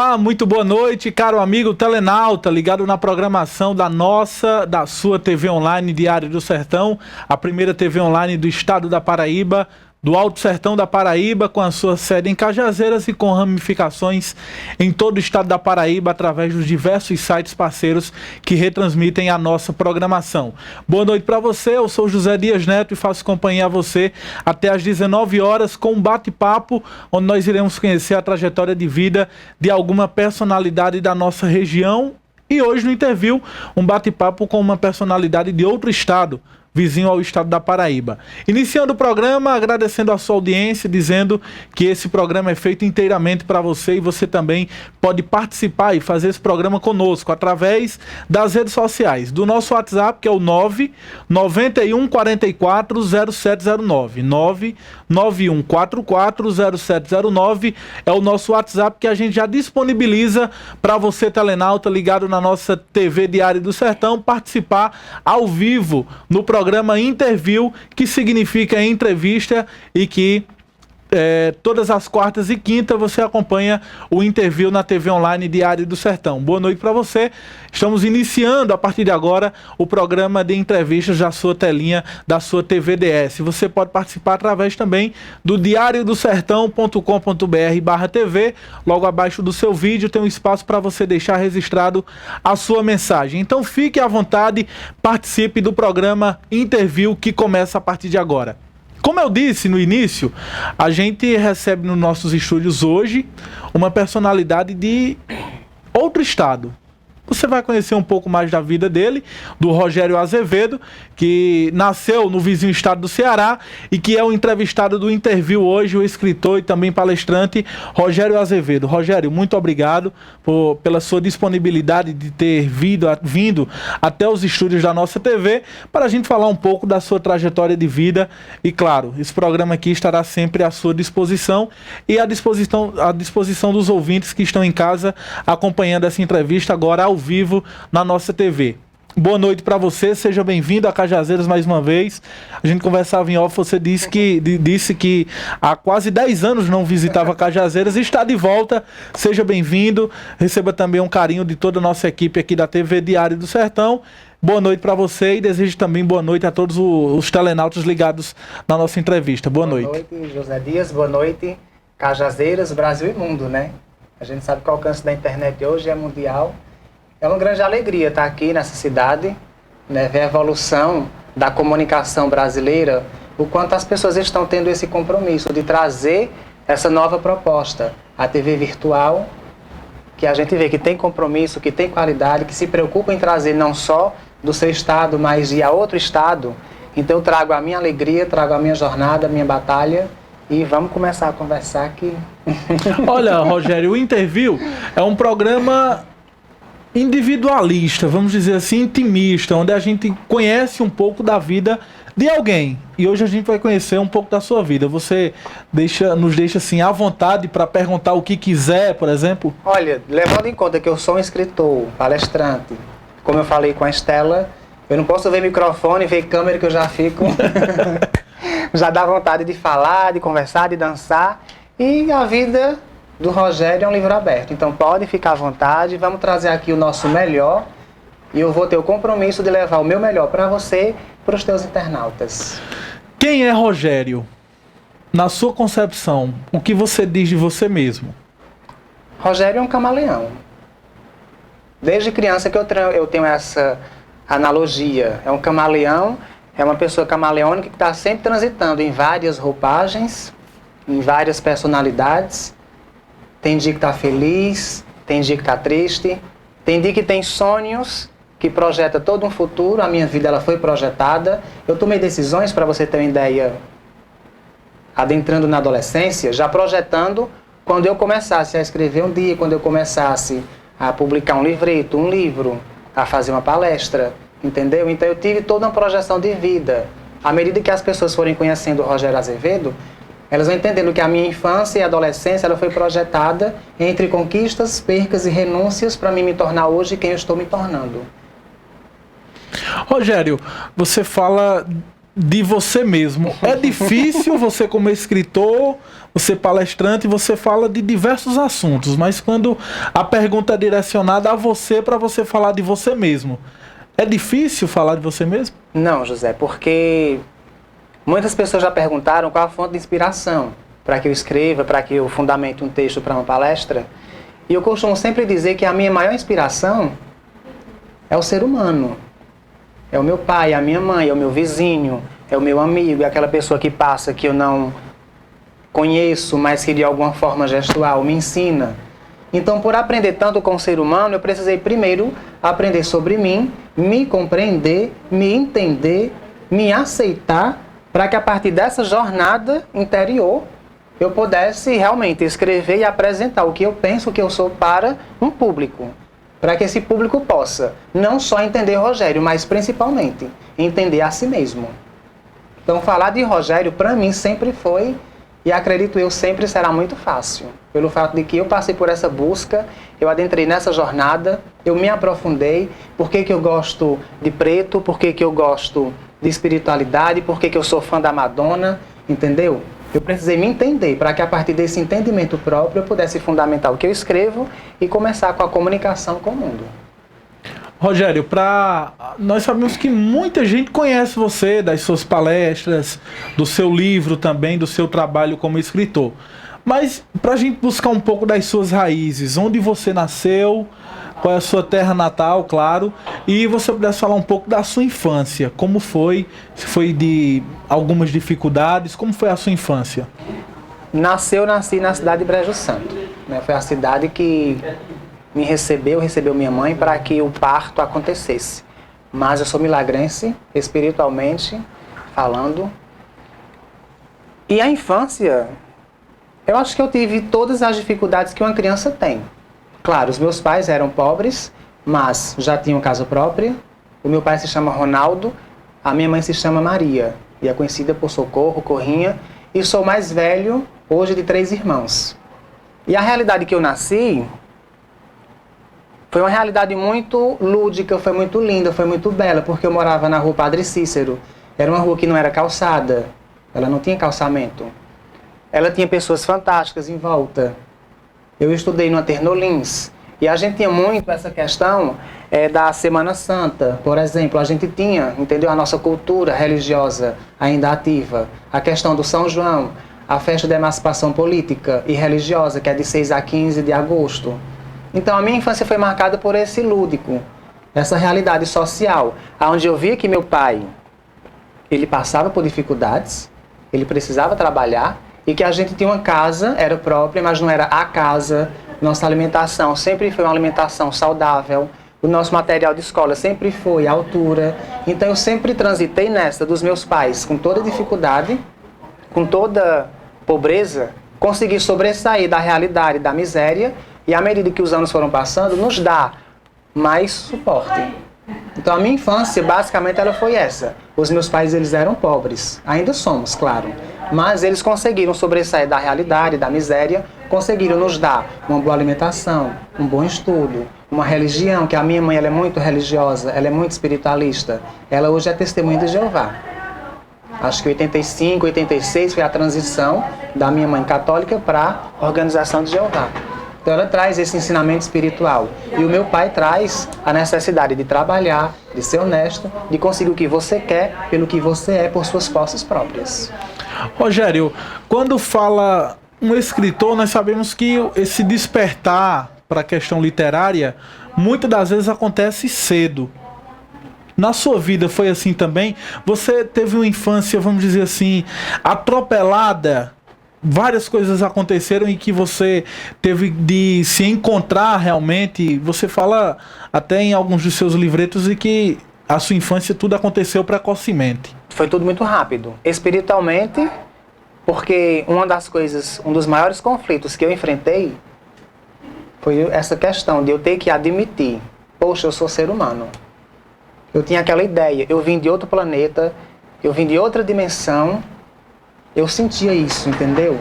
Olá, muito boa noite, caro amigo telenauta, ligado na programação da sua TV online Diário do Sertão, a primeira TV online do estado da Paraíba, do Alto Sertão da Paraíba, com a sua sede em Cajazeiras e com ramificações em todo o estado da Paraíba, através dos diversos sites parceiros que retransmitem a nossa programação. Boa noite para você, eu sou José Dias Neto e faço companhia a você até às 19 horas com um bate-papo, onde nós iremos conhecer a trajetória de vida de alguma personalidade da nossa região. E hoje no interview, um bate-papo com uma personalidade de outro estado, vizinho ao estado da Paraíba. Iniciando o programa, agradecendo a sua audiência, dizendo que esse programa é feito inteiramente para você e você também pode participar e fazer esse programa conosco através das redes sociais, do nosso WhatsApp, que é o 991440709. 991440709 é o nosso WhatsApp que a gente já disponibiliza para você, telenauta, ligado na nossa TV Diário do Sertão, participar ao vivo no programa Interview, que significa entrevista, e que todas as quartas e quintas você acompanha o Interview na TV online Diário do Sertão. Boa noite para você. Estamos iniciando a partir de agora o programa de entrevistas da sua telinha, da sua TVDS. Você pode participar através também do diariodosertão.com.br/TV. Logo abaixo do seu vídeo tem um espaço para você deixar registrado a sua mensagem. Então fique à vontade, participe do programa Interview que começa a partir de agora. Como eu disse no início, a gente recebe nos nossos estúdios hoje uma personalidade de outro estado. Você vai conhecer um pouco mais da vida dele, do Rogério Azevedo, que nasceu no vizinho estado do Ceará e que é o entrevistado do Interview hoje, o escritor e também palestrante Rogério Azevedo. Rogério, muito obrigado pela sua disponibilidade de ter vindo até os estúdios da nossa TV para a gente falar um pouco da sua trajetória de vida. E claro, esse programa aqui estará sempre à sua disposição e à disposição dos ouvintes que estão em casa acompanhando essa entrevista agora ao vivo na nossa TV. Boa noite para você, seja bem-vindo a Cajazeiras mais uma vez. A gente conversava em off, você disse que há quase 10 anos não visitava Cajazeiras e está de volta. Seja bem-vindo, receba também um carinho de toda a nossa equipe aqui da TV Diário do Sertão. Boa noite para você e desejo também boa noite a todos os telenautas ligados na nossa entrevista. Boa noite. Boa noite, José Dias. Boa noite, Cajazeiras, Brasil e mundo, né? A gente sabe que o alcance da internet hoje é mundial. É uma grande alegria estar aqui nessa cidade, né, ver a evolução da comunicação brasileira, o quanto as pessoas estão tendo esse compromisso de trazer essa nova proposta, a TV virtual, que a gente vê que tem compromisso, que tem qualidade, que se preocupa em trazer não só do seu estado, mas de outro estado. Então eu trago a minha alegria, trago a minha jornada, a minha batalha, e vamos começar a conversar aqui. Olha, Rogério, o Interview é um programa individualista, vamos dizer assim, intimista, onde a gente conhece um pouco da vida de alguém. E hoje a gente vai conhecer um pouco da sua vida. Você nos deixa assim à vontade para perguntar o que quiser, por exemplo? Olha, levando em conta que eu sou um escritor, palestrante, como eu falei com a Estela, eu não posso ver microfone, ver câmera que eu já fico... já dá vontade de falar, de conversar, de dançar. E a vida do Rogério é um livro aberto, então pode ficar à vontade, vamos trazer aqui o nosso melhor e eu vou ter o compromisso de levar o meu melhor para você, para os teus internautas. Quem é Rogério? Na sua concepção, o que você diz de você mesmo? Rogério é um camaleão. Desde criança que eu tenho essa analogia, é um camaleão, é uma pessoa camaleônica que está sempre transitando em várias roupagens, em várias personalidades. Tem dia que está feliz, tem dia que está triste, tem dia que tem sonhos, que projeta todo um futuro. A minha vida ela foi projetada. Eu tomei decisões, para você ter uma ideia, adentrando na adolescência, já projetando quando eu começasse a escrever um dia, quando eu começasse a publicar um livreto, um livro, a fazer uma palestra, entendeu? Então eu tive toda uma projeção de vida. À medida que as pessoas forem conhecendo o Rogério Azevedo, elas vão entendendo que a minha infância e adolescência ela foi projetada entre conquistas, percas e renúncias para mim me tornar hoje quem eu estou me tornando. Rogério, você fala de você mesmo. É difícil você, como escritor, você palestrante, você fala de diversos assuntos, mas quando a pergunta é direcionada a você, para você falar de você mesmo, é difícil falar de você mesmo? Não, José, porque muitas pessoas já perguntaram qual a fonte de inspiração para que eu escreva, para que eu fundamente um texto para uma palestra. E eu costumo sempre dizer que a minha maior inspiração é o ser humano. É o meu pai, a minha mãe, é o meu vizinho, é o meu amigo, é aquela pessoa que passa que eu não conheço, mas que de alguma forma gestual me ensina. Então, por aprender tanto com o ser humano, eu precisei primeiro aprender sobre mim, me compreender, me entender, me aceitar, para que a partir dessa jornada interior eu pudesse realmente escrever e apresentar o que eu penso, o que eu sou para um público. Para que esse público possa não só entender Rogério, mas principalmente entender a si mesmo. Então, falar de Rogério, para mim, sempre foi, e acredito eu, sempre será muito fácil. Pelo fato de que eu passei por essa busca, eu adentrei nessa jornada, eu me aprofundei. Por que eu gosto de preto, por que eu gosto de espiritualidade, por que eu sou fã da Madonna, entendeu? Eu precisei me entender para que a partir desse entendimento próprio eu pudesse fundamentar o que eu escrevo e começar com a comunicação com o mundo. Rogério, nós sabemos que muita gente conhece você, das suas palestras, do seu livro também, do seu trabalho como escritor. Mas para a gente buscar um pouco das suas raízes, onde você nasceu, qual é a sua terra natal, claro, e você pudesse falar um pouco da sua infância, como foi, se foi de algumas dificuldades, como foi a sua infância? Nasci na cidade de Brejo Santo, né? Foi a cidade que me recebeu minha mãe para que o parto acontecesse. Mas eu sou milagrense, espiritualmente falando. E a infância, eu acho que eu tive todas as dificuldades que uma criança tem. Claro, os meus pais eram pobres, mas já tinham casa própria. O meu pai se chama Ronaldo, a minha mãe se chama Maria, e é conhecida por Socorro, Corrinha, e sou o mais velho, hoje, de 3 irmãos. E a realidade que eu nasci foi uma realidade muito lúdica, foi muito linda, foi muito bela, porque eu morava na rua Padre Cícero. Era uma rua que não era calçada, ela não tinha calçamento. Ela tinha pessoas fantásticas em volta. Eu estudei no Ternolins, e a gente tinha muito essa questão da Semana Santa, por exemplo. A gente tinha, entendeu, a nossa cultura religiosa ainda ativa. A questão do São João, a festa da emancipação política e religiosa, que é de 6 a 15 de agosto. Então a minha infância foi marcada por esse lúdico, essa realidade social, onde eu via que meu pai, ele passava por dificuldades, ele precisava trabalhar, e que a gente tinha uma casa, era própria, mas não era a casa. Nossa alimentação sempre foi uma alimentação saudável. O nosso material de escola sempre foi à altura. Então eu sempre transitei nessa dos meus pais, com toda dificuldade, com toda pobreza, consegui sobressair da realidade, da miséria, e à medida que os anos foram passando, nos dá mais suporte. Então a minha infância, basicamente, ela foi essa. Os meus pais, eles eram pobres. Ainda somos, claro. Mas eles conseguiram sobressair da realidade, da miséria, conseguiram nos dar uma boa alimentação, um bom estudo, uma religião, que a minha mãe, ela é muito religiosa, ela é muito espiritualista. Ela hoje é testemunha de Jeová. Acho que 85, 86 foi a transição da minha mãe católica para a Organização de Jeová. Então ela traz esse ensinamento espiritual. E o meu pai traz a necessidade de trabalhar, de ser honesto, de conseguir o que você quer, pelo que você é, por suas forças próprias. Rogério, quando fala um escritor, nós sabemos que esse despertar para a questão literária, muitas das vezes acontece cedo. Na sua vida foi assim também? Você teve uma infância, vamos dizer assim, atropelada? Várias coisas aconteceram e que você teve de se encontrar realmente. Você fala até em alguns dos seus livretos e que a sua infância tudo aconteceu precocemente. Foi tudo muito rápido. Espiritualmente, porque um dos maiores conflitos que eu enfrentei foi essa questão de eu ter que admitir, poxa, eu sou ser humano. Eu tinha aquela ideia, eu vim de outro planeta, eu vim de outra dimensão, eu sentia isso, entendeu?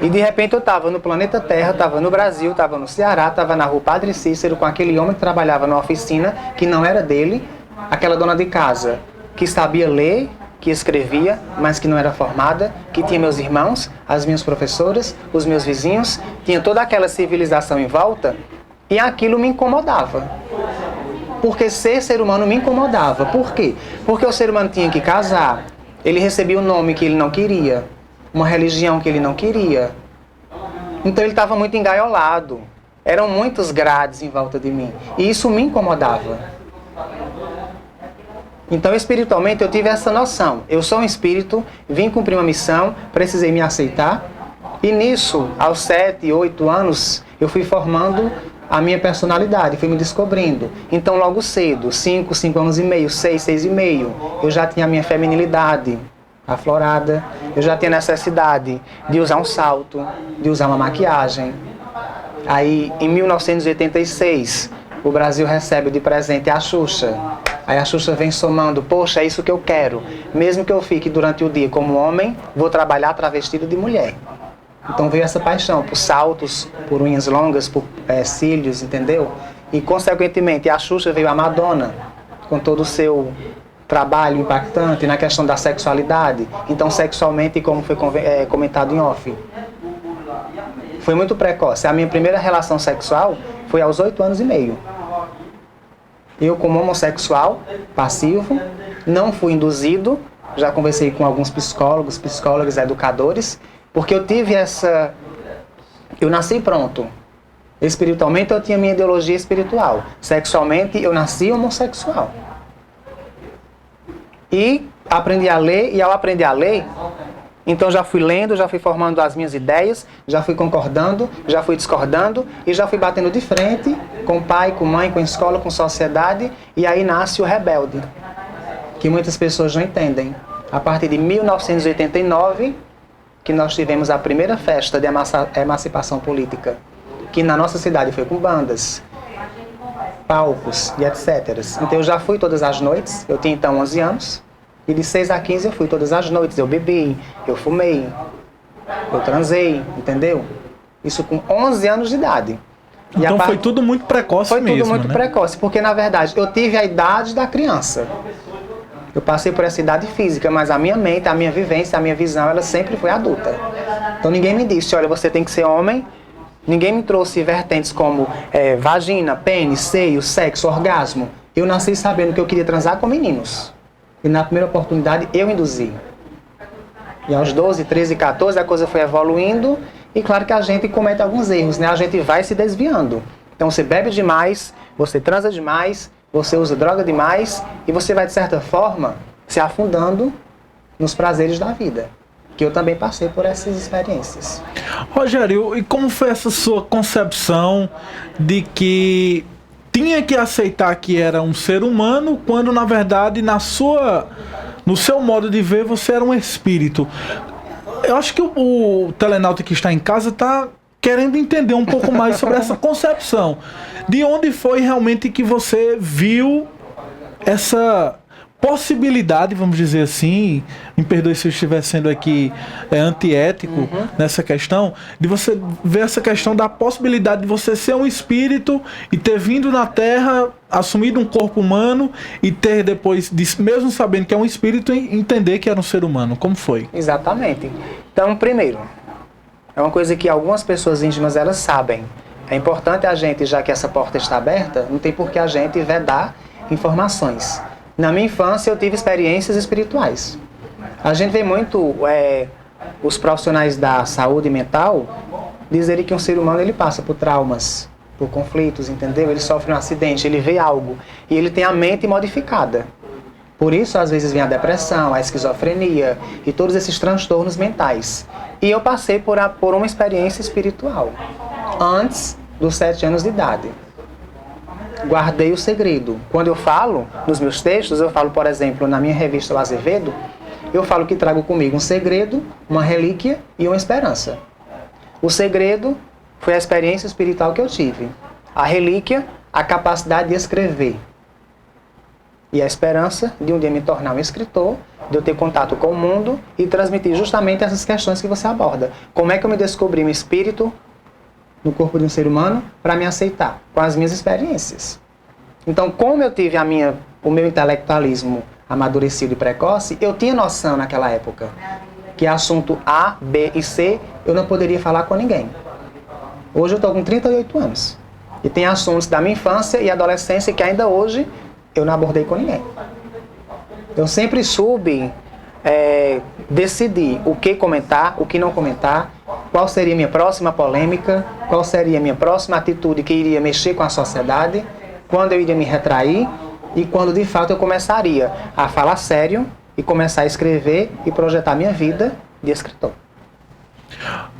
E de repente eu estava no planeta Terra, estava no Brasil, estava no Ceará, estava na rua Padre Cícero, com aquele homem que trabalhava na oficina, que não era dele, aquela dona de casa que sabia ler, que escrevia, mas que não era formada, que tinha meus irmãos, as minhas professoras, os meus vizinhos, tinha toda aquela civilização em volta, e aquilo me incomodava. Porque ser humano me incomodava. Por quê? Porque o ser humano tinha que casar, ele recebia um nome que ele não queria, uma religião que ele não queria. Então ele estava muito engaiolado. Eram muitos grades em volta de mim. E isso me incomodava. Então, espiritualmente, eu tive essa noção. Eu sou um espírito, vim cumprir uma missão, precisei me aceitar. E nisso, aos 7, 8 anos, eu fui formando a minha personalidade, fui me descobrindo. Então, logo cedo, 5 anos e meio, 6 e meio, eu já tinha a minha feminilidade aflorada. Eu já tinha necessidade de usar um salto, de usar uma maquiagem. Aí, em 1986, o Brasil recebe de presente a Xuxa. Aí a Xuxa vem somando, poxa, é isso que eu quero. Mesmo que eu fique durante o dia como homem, vou trabalhar travestido de mulher. Então veio essa paixão por saltos, por unhas longas, por cílios, entendeu? E, consequentemente, a Xuxa veio a Madonna, com todo o seu trabalho impactante na questão da sexualidade. Então, sexualmente, como foi comentado em off, foi muito precoce. A minha primeira relação sexual foi aos 8 anos e meio. Eu, como homossexual, passivo, não fui induzido. Já conversei com alguns psicólogos, educadores, porque eu tive essa... Eu nasci pronto. Espiritualmente, eu tinha minha ideologia espiritual. Sexualmente, eu nasci homossexual. E aprendi a ler, e ao aprender a ler, então já fui lendo, já fui formando as minhas ideias, já fui concordando, já fui discordando, e já fui batendo de frente com pai, com mãe, com escola, com sociedade, e aí nasce o rebelde, que muitas pessoas não entendem. A partir de 1989, que nós tivemos a primeira festa de emancipação política, que na nossa cidade foi com bandas, palcos e etc. Então eu já fui todas as noites, eu tinha então 11 anos, e de 6 a 15 eu fui todas as noites, eu bebi, eu fumei, eu transei, entendeu? Isso com 11 anos de idade. Então foi tudo muito precoce mesmo, Foi tudo muito né? precoce, porque na verdade eu tive a idade da criança. Eu passei por essa idade física, mas a minha mente, a minha vivência, a minha visão, ela sempre foi adulta. Então ninguém me disse, olha, você tem que ser homem. Ninguém me trouxe vertentes como vagina, pênis, seio, sexo, orgasmo. Eu nasci sabendo que eu queria transar com meninos. E na primeira oportunidade eu induzi. E aos 12, 13, 14 a coisa foi evoluindo. E claro que a gente comete alguns erros, né? A gente vai se desviando. Então você bebe demais, você transa demais, você usa droga demais. E você vai, de certa forma, se afundando nos prazeres da vida. Que eu também passei por essas experiências. Rogério, e como foi essa sua concepção de que tinha que aceitar que era um ser humano, quando na verdade no seu modo de ver você era um espírito? Eu acho que o telenauta que está em casa está querendo entender um pouco mais sobre essa concepção. De onde foi realmente que você viu essa possibilidade, vamos dizer assim, me perdoe se eu estiver sendo aqui antiético nessa questão, de você ver essa questão da possibilidade de você ser um espírito e ter vindo na Terra, assumido um corpo humano e ter depois, mesmo sabendo que é um espírito, entender que era um ser humano. Como foi? Exatamente. Então, primeiro, é uma coisa que algumas pessoas íntimas elas sabem. É importante a gente, já que essa porta está aberta, não tem por que a gente vedar informações. Na minha infância, eu tive experiências espirituais. A gente vê muito os profissionais da saúde mental dizerem que um ser humano ele passa por traumas, por conflitos, entendeu? Ele sofre um acidente, ele vê algo e ele tem a mente modificada. Por isso, às vezes, vem a depressão, a esquizofrenia e todos esses transtornos mentais. E eu passei por uma experiência espiritual antes dos 7 anos de idade. Guardei o segredo. Quando eu falo nos meus textos, eu falo, por exemplo, na minha revista O Azevedo, eu falo que trago comigo um segredo, uma relíquia e uma esperança. O segredo foi a experiência espiritual que eu tive. A relíquia, a capacidade de escrever. E a esperança de um dia me tornar um escritor, de eu ter contato com o mundo e transmitir justamente essas questões que você aborda. Como é que eu me descobri um espírito no corpo de um ser humano para me aceitar, com as minhas experiências. Então, como eu tive o meu intelectualismo amadurecido e precoce, eu tinha noção naquela época que assunto A, B e C eu não poderia falar com ninguém. Hoje eu estou com 38 anos. E tem assuntos da minha infância e adolescência que ainda hoje eu não abordei com ninguém. Eu sempre soube decidir o que comentar, o que não comentar, qual seria a minha próxima polêmica, qual seria a minha próxima atitude que iria mexer com a sociedade, quando eu iria me retrair e quando de fato eu começaria a falar sério e começar a escrever e projetar minha vida de escritor.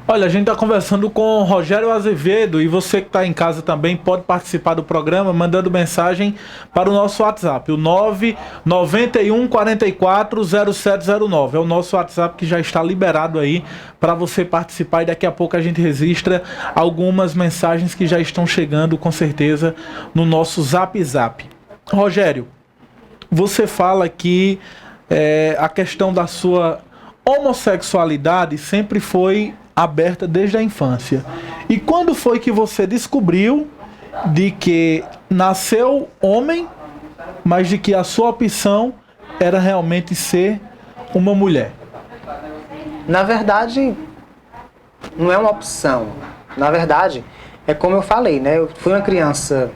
Olha, a gente está conversando com Rogério Azevedo e você que está em casa também pode participar do programa mandando mensagem para o nosso WhatsApp, o 991 44 0709. É o nosso WhatsApp que já está liberado aí para você participar e daqui a pouco a gente registra algumas mensagens que já estão chegando com certeza no nosso Zap Zap. Rogério, você fala que a questão da sua homossexualidade sempre foi aberta desde a infância. E quando foi que você descobriu de que nasceu homem, mas de que a sua opção era realmente ser uma mulher? Na verdade, não é uma opção. Na verdade, é como eu falei, né? Eu fui uma criança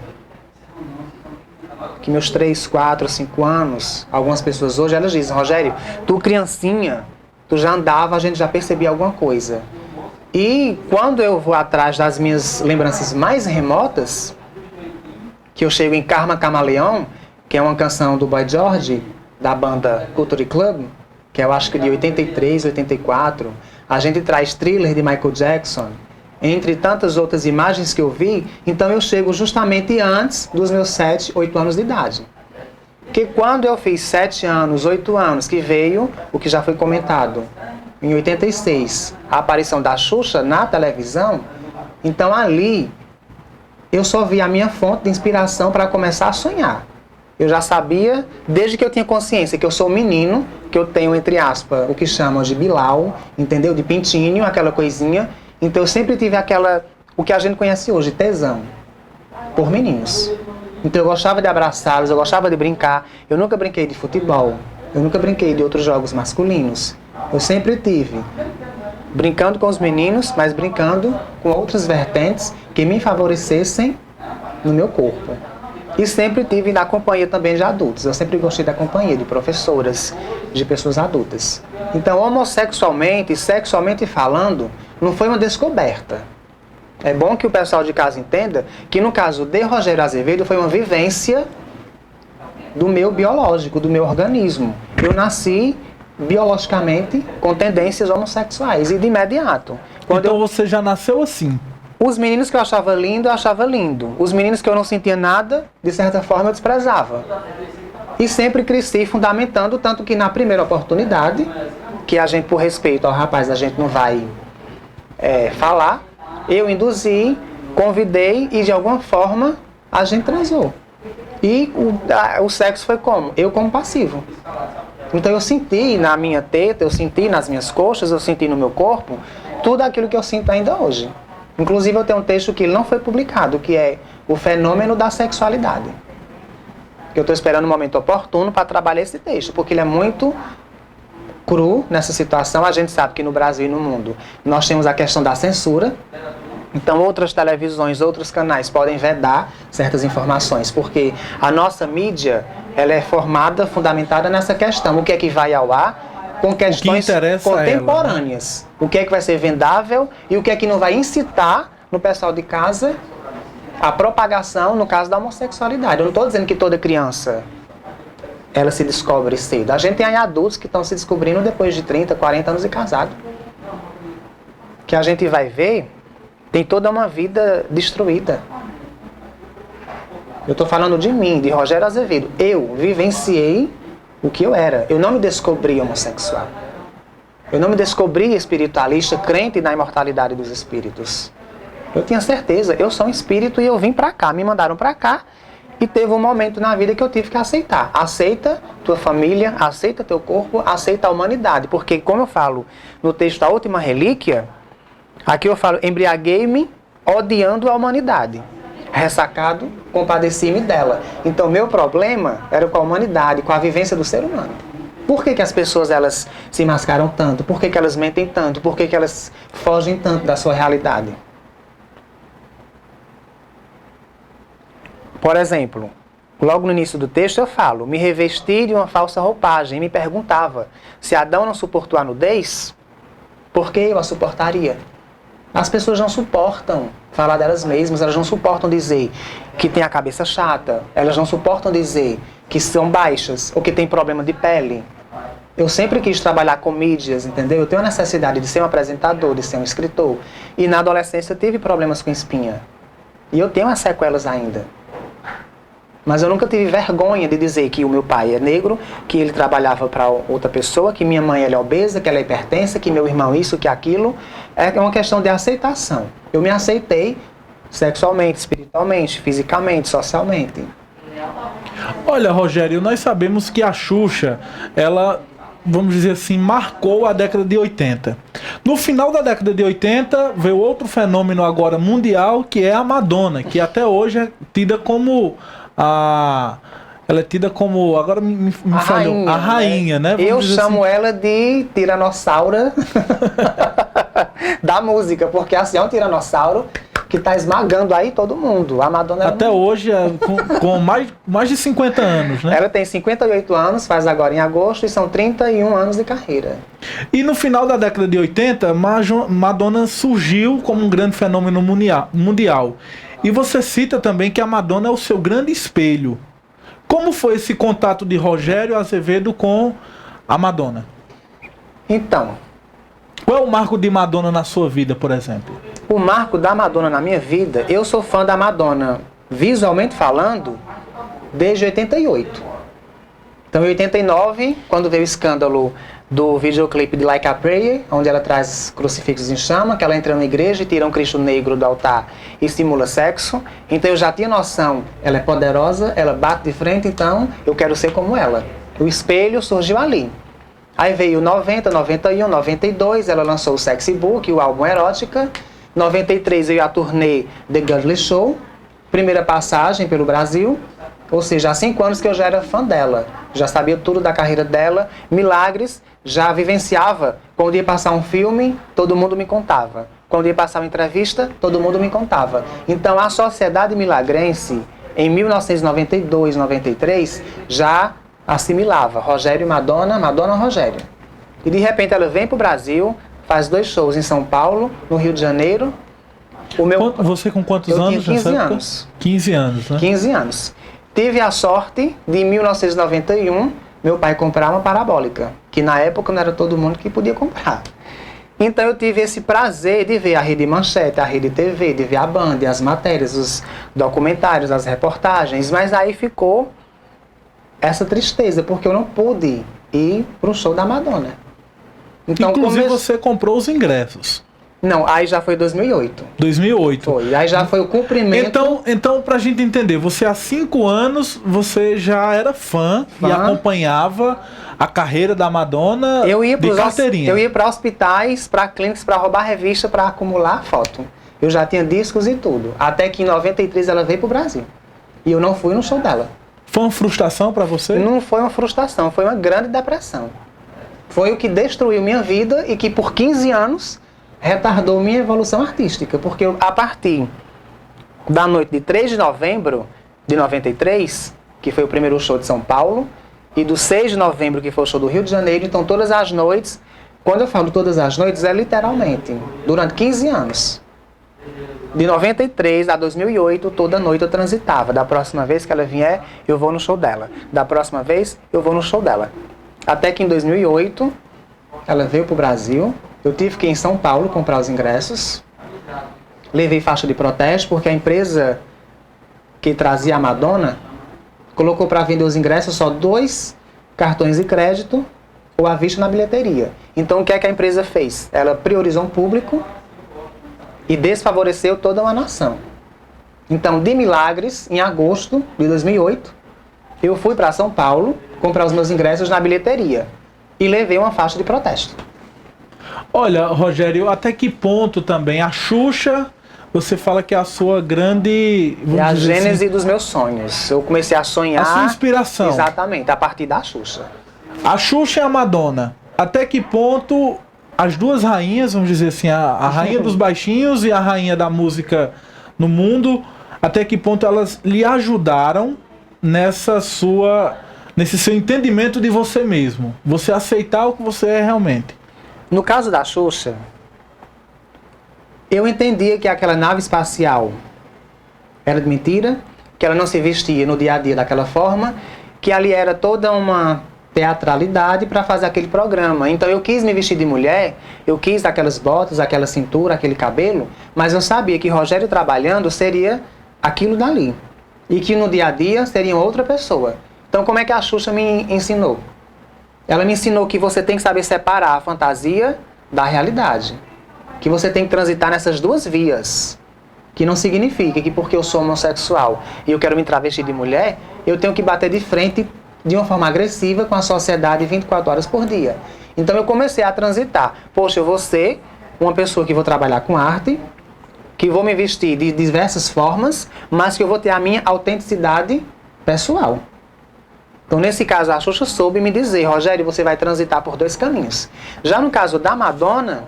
que meus 3, 4, 5 anos, algumas pessoas hoje, elas dizem, Rogério, tu criancinha, tu já andava, a gente já percebia alguma coisa. E quando eu vou atrás das minhas lembranças mais remotas, que eu chego em Karma Camaleão, que é uma canção do Boy George, da banda Culture Club, que eu acho que de 83, 84, a gente traz Thriller de Michael Jackson, entre tantas outras imagens que eu vi, então eu chego justamente antes dos meus 7, 8 anos de idade. Porque quando eu fiz 7 anos, 8 anos, que veio o que já foi comentado, em 86, a aparição da Xuxa na televisão, então ali eu só vi a minha fonte de inspiração para começar a sonhar. Eu já sabia, desde que eu tinha consciência que eu sou um menino, que eu tenho, entre aspas, o que chamam de bilau, entendeu? De pintinho, aquela coisinha. Então eu sempre tive o que a gente conhece hoje, tesão, por meninos. Então eu gostava de abraçá-los, eu gostava de brincar. Eu nunca brinquei de futebol, eu nunca brinquei de outros jogos masculinos. Eu sempre tive brincando com os meninos, mas brincando com outras vertentes que me favorecessem no meu corpo. E sempre tive na companhia também de adultos. Eu sempre gostei da companhia de professoras, de pessoas adultas. Então, homossexualmente, sexualmente falando, não foi uma descoberta. É bom que o pessoal de casa entenda que no caso de Rogério Azevedo foi uma vivência do meu biológico, do meu organismo. Eu nasci biologicamente com tendências homossexuais e de imediato. Então você já nasceu assim? Os meninos que eu achava lindo, eu achava lindo. Os meninos que eu não sentia nada, de certa forma eu desprezava. E sempre cresci fundamentando, tanto que na primeira oportunidade, que a gente, por respeito ao rapaz, a gente não vai falar, eu induzi, convidei e de alguma forma a gente transou. E o sexo foi como? Eu como passivo. Então eu senti na minha teta, eu senti nas minhas coxas, eu senti no meu corpo, tudo aquilo que eu sinto ainda hoje. Inclusive eu tenho um texto que não foi publicado, que é o fenômeno da sexualidade. Eu estou esperando o momento oportuno para trabalhar esse texto, porque ele é muito cru nessa situação. A gente sabe que no Brasil e no mundo nós temos a questão da censura. Então outras televisões, outros canais podem vedar certas informações, porque a nossa mídia ela é formada, fundamentada nessa questão. O que é que vai ao ar com questões contemporâneas. O que é que vai ser vendável e o que é que não vai incitar no pessoal de casa a propagação, no caso da homossexualidade. Eu não estou dizendo que toda criança ela se descobre cedo. A gente tem aí adultos que estão se descobrindo depois de 30, 40 anos de casado. Que a gente vai ver, tem toda uma vida destruída. Eu estou falando de mim, de Rogério Azevedo. Eu vivenciei o que eu era. Eu não me descobri homossexual. Eu não me descobri espiritualista, crente na imortalidade dos espíritos. Eu tinha certeza, eu sou um espírito e eu vim pra cá, me mandaram pra cá e teve um momento na vida que eu tive que aceitar. Aceita tua família, aceita teu corpo, aceita a humanidade. Porque, como eu falo no texto da Última Relíquia, aqui eu falo, embriaguei-me odiando a humanidade. ressacado, compadeci-me dela. Então, meu problema era com a humanidade, com a vivência do ser humano. Por que as pessoas elas se mascaram tanto? Por que elas mentem tanto? Por que elas fogem tanto da sua realidade? Por exemplo, logo no início do texto eu falo, me revesti de uma falsa roupagem e me perguntava, se Adão não suportou a nudez, por que eu a suportaria? As pessoas não suportam falar delas mesmas, elas não suportam dizer que tem a cabeça chata, elas não suportam dizer que são baixas ou que tem problema de pele. Eu sempre quis trabalhar com mídias, entendeu? Eu tenho a necessidade de ser um apresentador, de ser um escritor. E na adolescência eu tive problemas com espinha. E eu tenho as sequelas ainda. Mas eu nunca tive vergonha de dizer que o meu pai é negro, que ele trabalhava para outra pessoa, que minha mãe ela é obesa, que ela é hipertensa, que meu irmão isso, que aquilo. É uma questão de aceitação. Eu me aceitei sexualmente, espiritualmente, fisicamente, socialmente. Olha, Rogério, nós sabemos que a Xuxa, ela, vamos dizer assim, marcou a década de 80. No final da década de 80, veio outro fenômeno agora mundial, que é a Madonna, que até hoje é tida como ela é tida como, agora me falhou, a rainha, né? Eu chamo assim, ela de tiranossauro da música, porque assim, é um tiranossauro que tá esmagando aí todo mundo. A Madonna até hoje, com mais de 50 anos, né? Ela tem 58 anos, faz agora em agosto, e são 31 anos de carreira. E no final da década de 80, Madonna surgiu como um grande fenômeno mundial. E você cita também que a Madonna é o seu grande espelho. Como foi esse contato de Rogério Azevedo com a Madonna? Então, qual é o marco de Madonna na sua vida, por exemplo? O marco da Madonna na minha vida, eu sou fã da Madonna, visualmente falando, desde 88. Então, em 89, quando veio o escândalo do videoclipe de Like a Prayer, onde ela traz crucifixos em chama, que ela entra na igreja e tira um Cristo negro do altar e simula sexo. Então eu já tinha noção, ela é poderosa, ela bate de frente, então eu quero ser como ela. O espelho surgiu ali. Aí veio 90, 91, 92, ela lançou o Sexy Book, o álbum Erótica. 93 veio a turnê The Godly Show, primeira passagem pelo Brasil. Ou seja, há 5 anos que eu já era fã dela. Já sabia tudo da carreira dela. Milagres, já vivenciava. Quando ia passar um filme, todo mundo me contava. Quando ia passar uma entrevista, todo mundo me contava. Então, a Sociedade Milagrense, em 1992, 93, já assimilava Rogério e Madonna, Madonna Rogério. E de repente ela vem para o Brasil, faz 2 shows em São Paulo, no Rio de Janeiro. Você com quantos anos? Eu tinha 15 anos. 15 anos, né? 15 anos. Tive a sorte de, em 1991, meu pai comprar uma parabólica, que na época não era todo mundo que podia comprar. Então eu tive esse prazer de ver a Rede Manchete, a Rede TV, de ver a Band, as matérias, os documentários, as reportagens, mas aí ficou essa tristeza, porque eu não pude ir para o show da Madonna. Então, inclusive você comprou os ingressos. Não, aí já foi 2008. 2008. Foi, aí já foi o cumprimento. Então pra gente entender, você há 5 anos, você já era fã e acompanhava a carreira da Madonna de carteirinha. Eu ia para hospitais, para clínicas, para roubar revista, para acumular foto. Eu já tinha discos e tudo. Até que em 93 ela veio pro Brasil. E eu não fui no show dela. Foi uma frustração para você? Não foi uma frustração, foi uma grande depressão. Foi o que destruiu minha vida e que por 15 anos retardou minha evolução artística, porque eu, a partir da noite de 3 de novembro de 93, que foi o primeiro show de São Paulo, e do 6 de novembro, que foi o show do Rio de Janeiro, então todas as noites, quando eu falo todas as noites, é literalmente, durante 15 anos. De 93 a 2008, toda noite eu transitava. Da próxima vez que ela vier, eu vou no show dela. Da próxima vez, eu vou no show dela. Até que em 2008, ela veio pro Brasil. Eu tive que ir em São Paulo comprar os ingressos. Levei faixa de protesto, porque a empresa que trazia a Madonna colocou para vender os ingressos só 2 cartões de crédito ou à vista na bilheteria. Então o que é que a empresa fez? Ela priorizou um público e desfavoreceu toda uma nação. Então, de milagres, em agosto de 2008, eu fui para São Paulo comprar os meus ingressos na bilheteria e levei uma faixa de protesto. Olha, Rogério, até que ponto também a Xuxa você fala que é a sua grande... É a gênese assim, dos meus sonhos. Eu comecei a sonhar... a sua inspiração. Exatamente, a partir da Xuxa. A Xuxa e a Madonna. Até que ponto as duas rainhas, vamos dizer assim, a rainha dos baixinhos e a rainha da música no mundo, até que ponto elas lhe ajudaram nesse seu entendimento de você mesmo? Você aceitar o que você é realmente. No caso da Xuxa, eu entendia que aquela nave espacial era de mentira, que ela não se vestia no dia a dia daquela forma, que ali era toda uma teatralidade para fazer aquele programa. Então eu quis me vestir de mulher, eu quis aquelas botas, aquela cintura, aquele cabelo, mas eu sabia que Rogério trabalhando seria aquilo dali. E que no dia a dia seria outra pessoa. Então como é que a Xuxa me ensinou? Ela me ensinou que você tem que saber separar a fantasia da realidade. Que você tem que transitar nessas duas vias. Que não significa que porque eu sou homossexual e eu quero me travestir de mulher, eu tenho que bater de frente de uma forma agressiva com a sociedade 24 horas por dia. Então eu comecei a transitar. Poxa, eu vou ser uma pessoa que vou trabalhar com arte, que vou me vestir de diversas formas, mas que eu vou ter a minha autenticidade pessoal. Então nesse caso a Xuxa soube me dizer, Rogério, você vai transitar por dois caminhos. Já no caso da Madonna,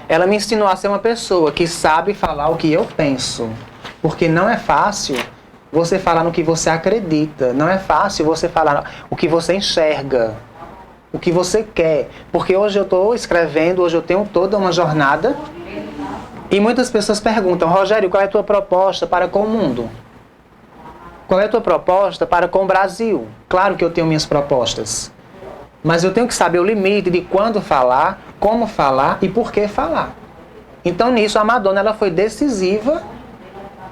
ela me ensinou a ser uma pessoa que sabe falar o que eu penso. Porque não é fácil você falar no que você acredita. Não é fácil você falar o que você enxerga, o que você quer. Porque hoje eu estou escrevendo, hoje eu tenho toda uma jornada. E muitas pessoas perguntam, Rogério, qual é a tua proposta para com o mundo? Qual é a tua proposta para com o Brasil? Claro que eu tenho minhas propostas. Mas eu tenho que saber o limite de quando falar, como falar e por que falar. Então nisso a Madonna ela foi decisiva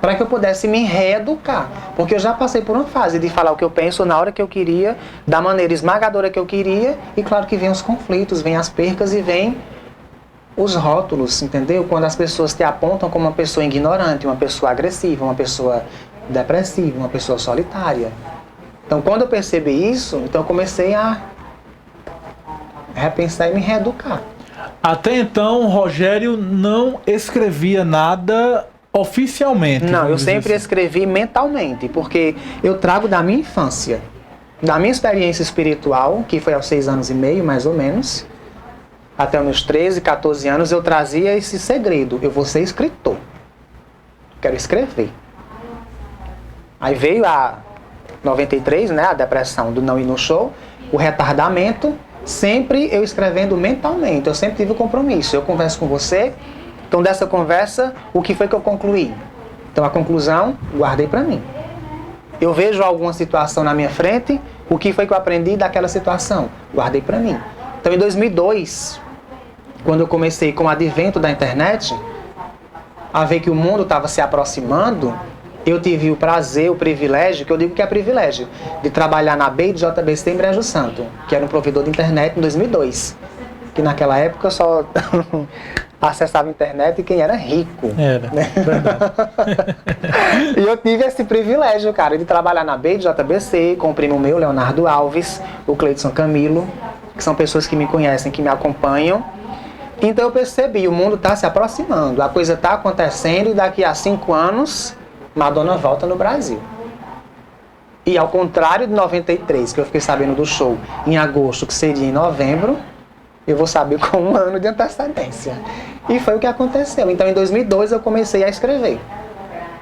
para que eu pudesse me reeducar. Porque eu já passei por uma fase de falar o que eu penso na hora que eu queria, da maneira esmagadora que eu queria, e claro que vem os conflitos, vem as percas e vem os rótulos, entendeu? Quando as pessoas te apontam como uma pessoa ignorante, uma pessoa agressiva, uma pessoa depressiva, uma pessoa solitária. Então quando eu percebi isso, então eu comecei a repensar e me reeducar. Até então, Rogério não escrevia nada oficialmente. Não, eu sempre escrevi mentalmente, porque eu trago da minha infância, da minha experiência espiritual, que foi aos 6 anos e meio, mais ou menos, até os meus 13, 14 anos, eu trazia esse segredo, eu vou ser escritor, quero escrever. Aí veio a 93, né, a depressão do não ir no show, o retardamento, sempre eu escrevendo mentalmente, eu sempre tive o compromisso, eu converso com você. Então dessa conversa, o que foi que eu concluí? Então a conclusão, guardei para mim. Eu vejo alguma situação na minha frente, o que foi que eu aprendi daquela situação? Guardei para mim. Então em 2002, quando eu comecei com o advento da internet, a ver que o mundo estava se aproximando, eu tive o prazer, o privilégio, que eu digo que é privilégio, de trabalhar na BJBC em Brejo Santo, que era um provedor de internet em 2002. Que naquela época só acessava a internet quem era rico. Era, né? Verdade. E eu tive esse privilégio, cara, de trabalhar na BJBC com o primo meu, Leonardo Alves, o Cleidson Camilo, que são pessoas que me conhecem, que me acompanham. Então eu percebi, o mundo está se aproximando, a coisa está acontecendo e daqui a 5 anos, Madonna volta no Brasil. E ao contrário de 93, que eu fiquei sabendo do show em agosto, que seria em novembro, eu vou saber com 1 ano de antecedência. E foi o que aconteceu. Então em 2002 eu comecei a escrever,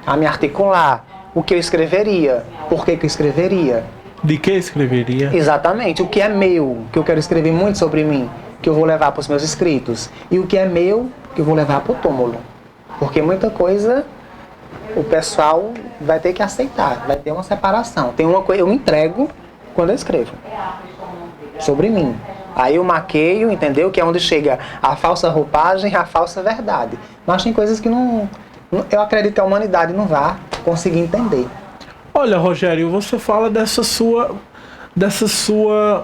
a me articular, o que eu escreveria, por que eu escreveria. De que escreveria? Exatamente, o que é meu, que eu quero escrever muito sobre mim, que eu vou levar para os meus escritos. E o que é meu, que eu vou levar para o túmulo. Porque muita coisa o pessoal vai ter que aceitar, vai ter uma separação. Tem uma coisa, eu me entrego quando eu escrevo sobre mim. Aí eu maqueio, entendeu? Que é onde chega a falsa roupagem, a falsa verdade. Mas tem coisas que não eu acredito que a humanidade não vai conseguir entender. Olha, Rogério, você fala dessa sua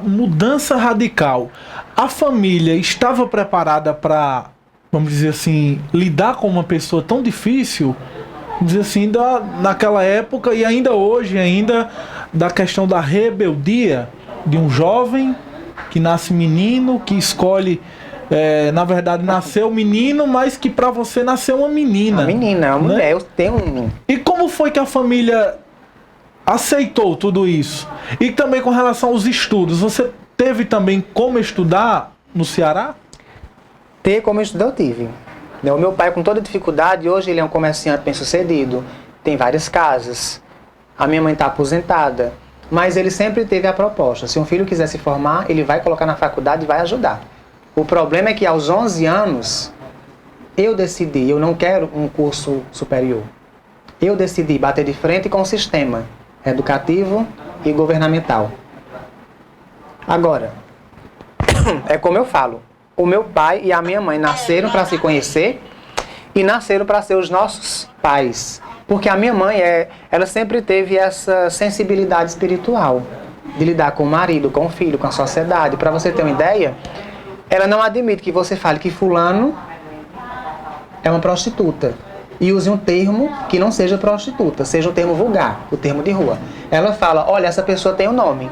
mudança radical. A família estava preparada para, vamos dizer assim, lidar com uma pessoa tão difícil? Vamos dizer assim, naquela época e ainda hoje, da questão da rebeldia de um jovem que nasce menino, que escolhe na verdade, nasceu menino, mas que pra você nasceu uma menina. Uma menina, uma né? mulher, eu tenho um... E como foi que a família aceitou tudo isso? E também com relação aos estudos, você teve também como estudar no Ceará? Ter como estudar eu tive. O meu pai, com toda dificuldade, hoje ele é um comerciante bem-sucedido, tem várias casas, a minha mãe está aposentada, mas ele sempre teve a proposta, se um filho quiser se formar, ele vai colocar na faculdade e vai ajudar. O problema é que aos 11 anos, eu decidi, eu não quero um curso superior. Eu decidi bater de frente com o sistema educativo e governamental. Agora, é como eu falo, o meu pai e a minha mãe nasceram para se conhecer e nasceram para ser os nossos pais. Porque a minha mãe, ela sempre teve essa sensibilidade espiritual de lidar com o marido, com o filho, com a sociedade. Para você ter uma ideia, ela não admite que você fale que fulano é uma prostituta e use um termo que não seja prostituta, seja um termo vulgar, o termo de rua. Ela fala, olha, essa pessoa tem um nome.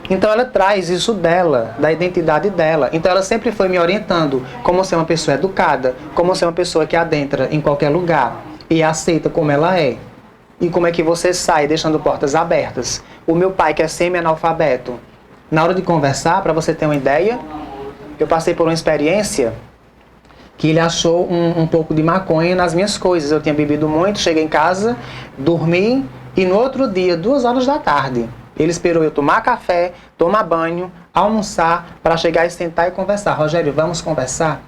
Então ela traz isso dela, da identidade dela. Então ela sempre foi me orientando como ser uma pessoa educada, como ser uma pessoa que adentra em qualquer lugar e aceita como ela é. E como é que você sai deixando portas abertas. O meu pai, que é semi-analfabeto, na hora de conversar, para você ter uma ideia, eu passei por uma experiência que ele achou um pouco de maconha nas minhas coisas. Eu tinha bebido muito, cheguei em casa, dormi e no outro dia, 2 horas da tarde, ele esperou eu tomar café, tomar banho, almoçar, para chegar e sentar e conversar. Rogério, vamos conversar?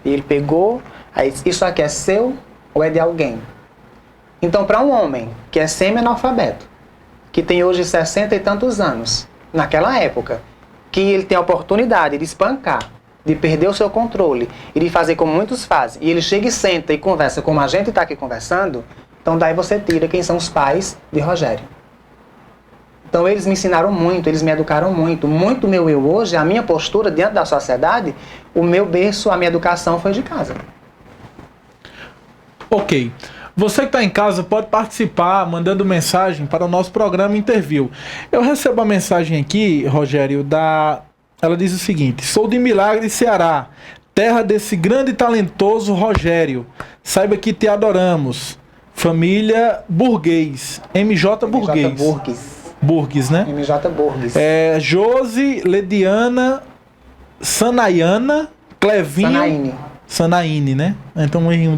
E ele pegou, aí disse, isso aqui é seu ou é de alguém? Então, para um homem que é semi-analfabeto, que tem hoje 60 e tantos anos, naquela época, que ele tem a oportunidade de espancar, de perder o seu controle e de fazer como muitos fazem, e ele chega e senta e conversa como a gente está aqui conversando, então daí você tira quem são os pais de Rogério. Então eles me ensinaram muito, eles me educaram muito. Muito meu eu hoje, a minha postura diante da sociedade, o meu berço, a minha educação foi de casa. Ok. Você que está em casa pode participar mandando mensagem para o nosso programa Interview. Eu recebo a mensagem aqui, Rogério, ela diz o seguinte: sou de Milagre, Ceará, terra desse grande e talentoso Rogério. Saiba que te adoramos. Família Burguês, MJ Burguês. Burgues, né? MJ Burgues. Josi, Lediana, Sanayana, Clevinho... Sanaíne, né? Então um errinho.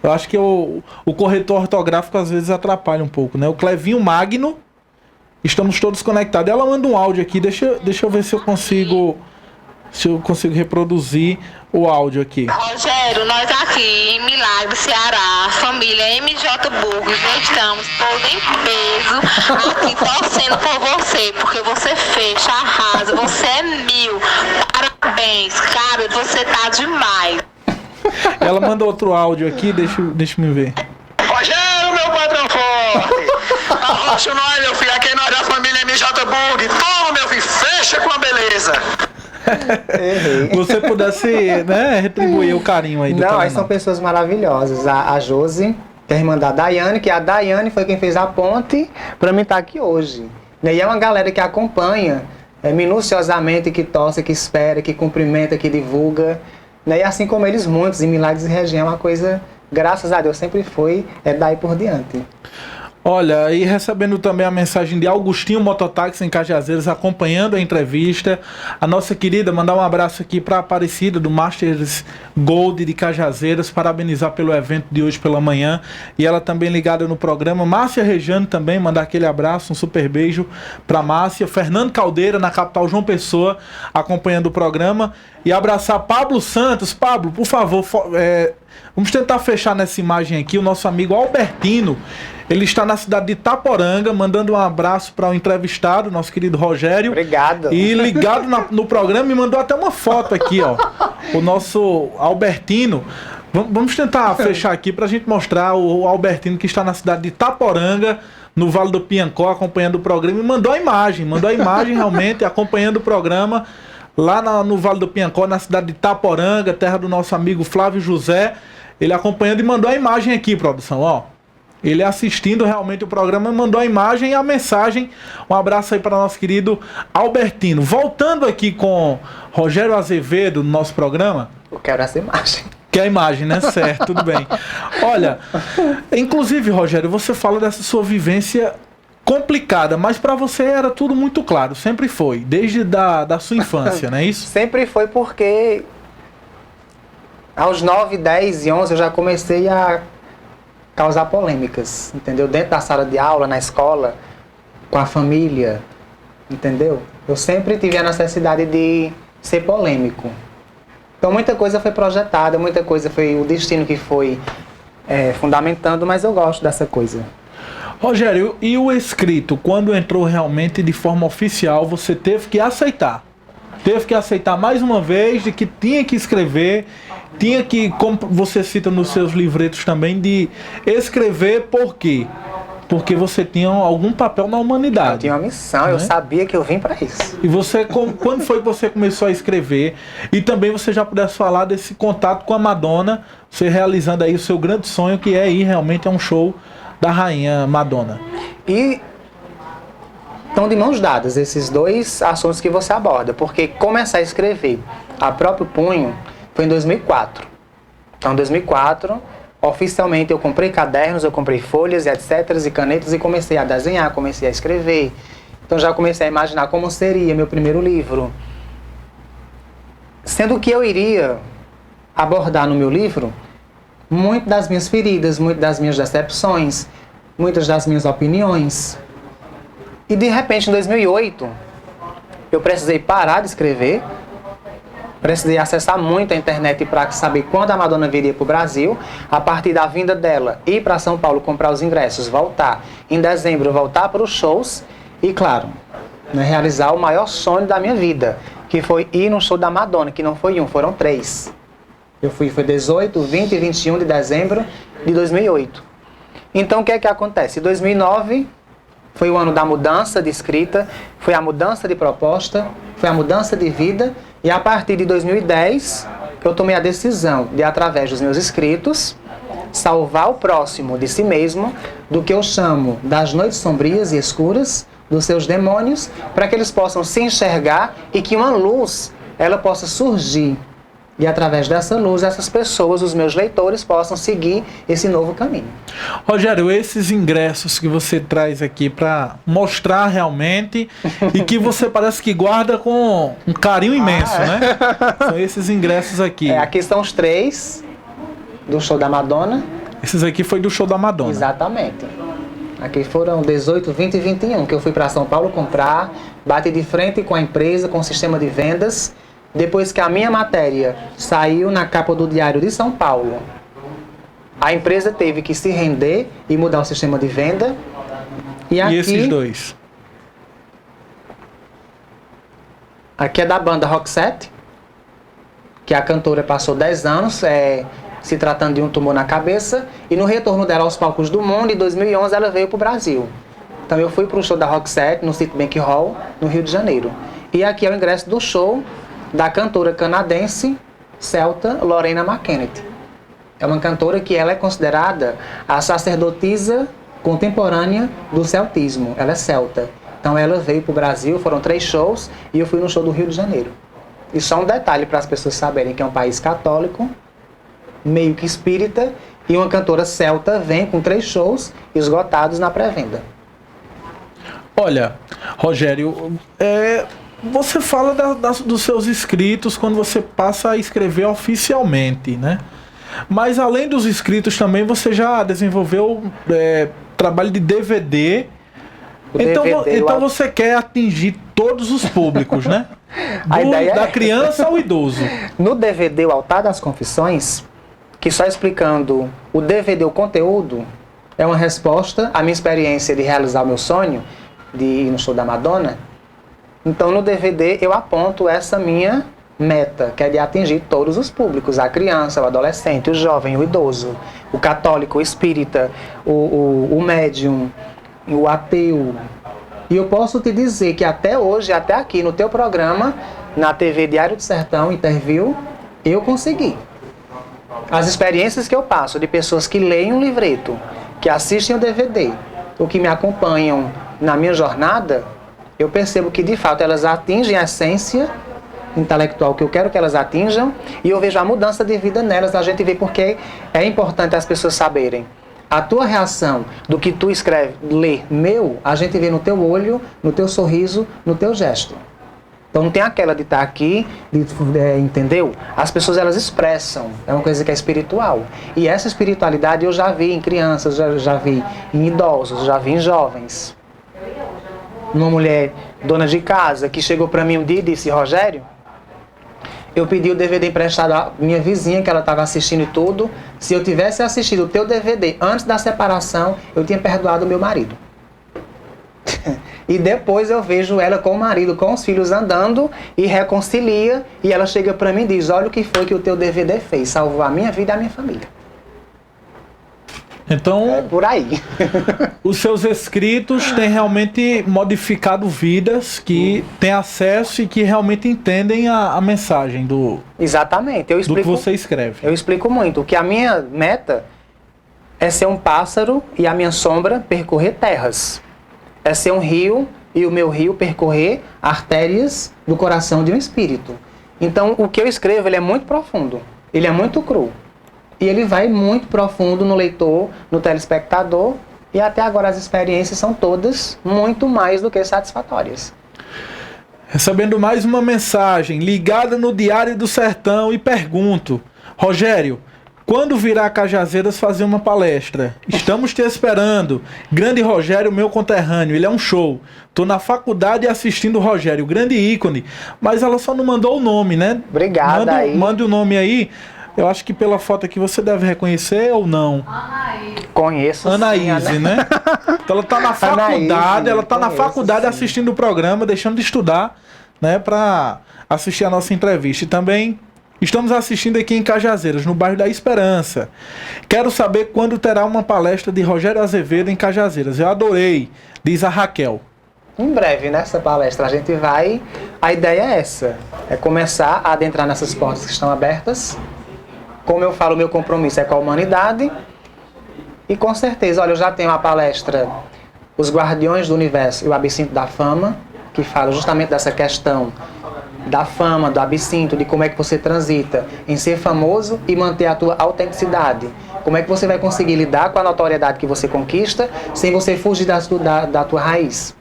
Eu acho que o corretor ortográfico às vezes atrapalha um pouco, né? O Clevinho Magno, estamos todos conectados. Ela manda um áudio aqui, deixa eu ver se eu consigo reproduzir o áudio aqui. Rogério, nós aqui em Milagre, Ceará, família MJ Burgos, nós estamos todos em peso aqui torcendo por você, porque você fecha, arrasa, você é 1000. Parabéns, cara, você tá demais. Ela manda outro áudio aqui, deixa eu ver. Rogério, meu patrão forte! Arrocha nós, meu filho, aqui é nós da família MJ Burg. Toma, meu filho, fecha com a beleza! Você pudesse, né, retribuir o carinho aí do Não, canal. aí são pessoas maravilhosas. A Josi, que é a irmã da Daiane, que a Daiane foi quem fez a ponte para mim estar aqui hoje. E é uma galera que acompanha minuciosamente, que torce, que espera, que cumprimenta, que divulga. E assim como eles, muitos, em Milagres e região, é uma coisa, graças a Deus, sempre foi, daí por diante. Olha, e recebendo também a mensagem de Augustinho Mototáxi em Cajazeiras, acompanhando a entrevista. A nossa querida, mandar um abraço aqui para a Aparecida do Masters Gold de Cajazeiras, parabenizar pelo evento de hoje pela manhã. E ela também ligada no programa. Márcia Rejane também, mandar aquele abraço, um super beijo para Márcia. Fernando Caldeira, na capital João Pessoa, acompanhando o programa. E abraçar Pablo Santos. Pablo, por favor, vamos tentar fechar nessa imagem aqui o nosso amigo Albertino. Ele está na cidade de Itaporanga, mandando um abraço para o entrevistado, nosso querido Rogério. Obrigado. E ligado no programa, e mandou até uma foto aqui, ó. O nosso Albertino. Vamos tentar fechar aqui para a gente mostrar o Albertino, que está na cidade de Itaporanga, no Vale do Piancó, acompanhando o programa. E mandou a imagem realmente, acompanhando o programa. Lá no Vale do Piancó, na cidade de Itaporanga, terra do nosso amigo Flávio José. Ele acompanhando e mandou a imagem aqui, produção, ó. Ele assistindo realmente o programa, mandou a imagem e a mensagem. Um abraço aí para nosso querido Albertino. Voltando aqui com Rogério Azevedo no nosso programa. Eu quero essa imagem. Que é a imagem, né? Certo, tudo bem. Olha, inclusive, Rogério, você fala dessa sua vivência complicada, mas para você era tudo muito claro, sempre foi, desde da sua infância, não é isso? Sempre foi porque aos 9, 10 e 11 eu já comecei a causar polêmicas, entendeu? Dentro da sala de aula, na escola, com a família, entendeu? Eu sempre tive a necessidade de ser polêmico. Então muita coisa foi projetada, muita coisa foi o destino que foi fundamentando, mas eu gosto dessa coisa. Rogério, e o escrito, quando entrou realmente de forma oficial, você teve que aceitar? Teve que aceitar mais uma vez de que tinha que escrever, tinha que, como você cita nos seus livretos também, de escrever por quê? Porque você tinha algum papel na humanidade. Eu tinha uma missão, eu sabia que eu vim para isso. E você, quando foi que você começou a escrever? E também você já pudesse falar desse contato com a Madonna, você realizando aí o seu grande sonho, que é ir realmente a um show da rainha Madonna. E estão de mãos dadas esses dois assuntos que você aborda, porque começar a escrever a próprio punho foi em 2004. Então, em 2004, oficialmente eu comprei cadernos, eu comprei folhas, etc, e canetas e comecei a desenhar, comecei a escrever. Então já comecei a imaginar como seria meu primeiro livro. Sendo que eu iria abordar no meu livro muito das minhas feridas, muito das minhas decepções, muitas das minhas opiniões. E de repente, em 2008, eu precisei parar de escrever, precisei acessar muito a internet para saber quando a Madonna viria para o Brasil, a partir da vinda dela, ir para São Paulo comprar os ingressos, voltar. Em dezembro, voltar para os shows e, claro, realizar o maior sonho da minha vida, que foi ir no show da Madonna, que não foi um, foram 3. Eu fui, foi 18, 20 e 21 de dezembro de 2008. Então, o que é que acontece? Em 2009, foi o ano da mudança de escrita, foi a mudança de proposta, foi a mudança de vida. E a partir de 2010, eu tomei a decisão de, através dos meus escritos, salvar o próximo de si mesmo, do que eu chamo das noites sombrias e escuras, dos seus demônios, para que eles possam se enxergar e que uma luz ela possa surgir. E através dessa luz, essas pessoas, os meus leitores, possam seguir esse novo caminho. Rogério, esses ingressos que você traz aqui para mostrar realmente e que você parece que guarda com um carinho imenso, né? São esses ingressos aqui. Aqui estão os 3 do show da Madonna. Esses aqui foi do show da Madonna. Exatamente. Aqui foram 18, 20 e 21, que eu fui para São Paulo comprar, bati de frente com a empresa, com o sistema de vendas. Depois que a minha matéria saiu na capa do Diário de São Paulo, a empresa teve que se render e mudar o sistema de venda. E aqui, esses dois? Aqui é da banda Roxette, que a cantora passou 10 anos se tratando de um tumor na cabeça. E no retorno dela aos palcos do mundo, em 2011, ela veio para o Brasil. Então eu fui para o show da Roxette no Citibank Hall, no Rio de Janeiro. E aqui é o ingresso do show da cantora canadense celta Lorena McKennett. É uma cantora que ela é considerada a sacerdotisa contemporânea do celtismo. Ela é celta. Então ela veio para o Brasil, foram 3 shows e eu fui no show do Rio de Janeiro. E só um detalhe para as pessoas saberem que é um país católico, meio que espírita, e uma cantora celta vem com 3 shows esgotados na pré-venda. Olha, Rogério, você fala dos seus escritos quando você passa a escrever oficialmente, né? Mas além dos escritos também você já desenvolveu trabalho de DVD. Então você quer atingir todos os públicos, né? Da criança ao idoso. No DVD, o Altar das Confissões, que só explicando o DVD, o conteúdo, é uma resposta à minha experiência de realizar o meu sonho, de ir no show da Madonna. Então, no DVD, eu aponto essa minha meta, que é de atingir todos os públicos, a criança, o adolescente, o jovem, o idoso, o católico, o espírita, o médium, o ateu. E eu posso te dizer que até hoje, até aqui no teu programa, na TV Diário do Sertão, Interview, eu consegui. As experiências que eu passo de pessoas que leem um livreto, que assistem o DVD, ou que me acompanham na minha jornada, eu percebo que, de fato, elas atingem a essência intelectual que eu quero que elas atinjam, e eu vejo a mudança de vida nelas. A gente vê porque é importante as pessoas saberem. A tua reação do que tu escreve, lê, a gente vê no teu olho, no teu sorriso, no teu gesto. Então não tem aquela de estar aqui, entendeu? As pessoas, elas expressam, é uma coisa que é espiritual. E essa espiritualidade eu já vi em crianças, já vi em idosos, já vi em jovens. Uma mulher, dona de casa, que chegou para mim um dia e disse: Rogério, eu pedi o DVD emprestado à minha vizinha, que ela estava assistindo e tudo. Se eu tivesse assistido o teu DVD antes da separação, eu tinha perdoado o meu marido. E depois eu vejo ela com o marido, com os filhos andando, e reconcilia. E ela chega para mim e diz: olha o que foi que o teu DVD fez, salvou a minha vida e a minha família. Então, é por aí. Os seus escritos têm realmente modificado vidas que têm acesso e que realmente entendem a mensagem Exatamente. do que você escreve. Eu explico muito. Que a minha meta é ser um pássaro e a minha sombra percorrer terras. É ser um rio e o meu rio percorrer artérias do coração de um espírito. Então, o que eu escrevo, ele é muito profundo. Ele é muito cru. E ele vai muito profundo no leitor, no telespectador, e até agora as experiências são todas muito mais do que satisfatórias. Recebendo mais uma mensagem ligada no Diário do Sertão e pergunto: Rogério, quando virá a Cajazeiras fazer uma palestra? Estamos te esperando. Grande Rogério, meu conterrâneo, ele é um show. Tô na faculdade assistindo o Rogério, grande ícone. Mas ela só não mandou o nome, né? Obrigada aí. Mande o nome aí. Eu acho que pela foto aqui você deve reconhecer ou não? Conheço Anaíse, né? Então ela tá na faculdade, assistindo o programa, deixando de estudar, né, para assistir a nossa entrevista. E também estamos assistindo aqui em Cajazeiras, no bairro da Esperança. Quero saber quando terá uma palestra de Rogério Azevedo em Cajazeiras. Eu adorei, diz a Raquel. Em breve, nessa palestra, a gente vai... A ideia é essa, é começar a adentrar nessas portas que estão abertas. Como eu falo, o meu compromisso é com a humanidade. E com certeza, olha, eu já tenho a palestra Os Guardiões do Universo e o Absinto da Fama, que fala justamente dessa questão da fama, do absinto, de como é que você transita em ser famoso e manter a tua autenticidade. Como é que você vai conseguir lidar com a notoriedade que você conquista sem você fugir da tua raiz.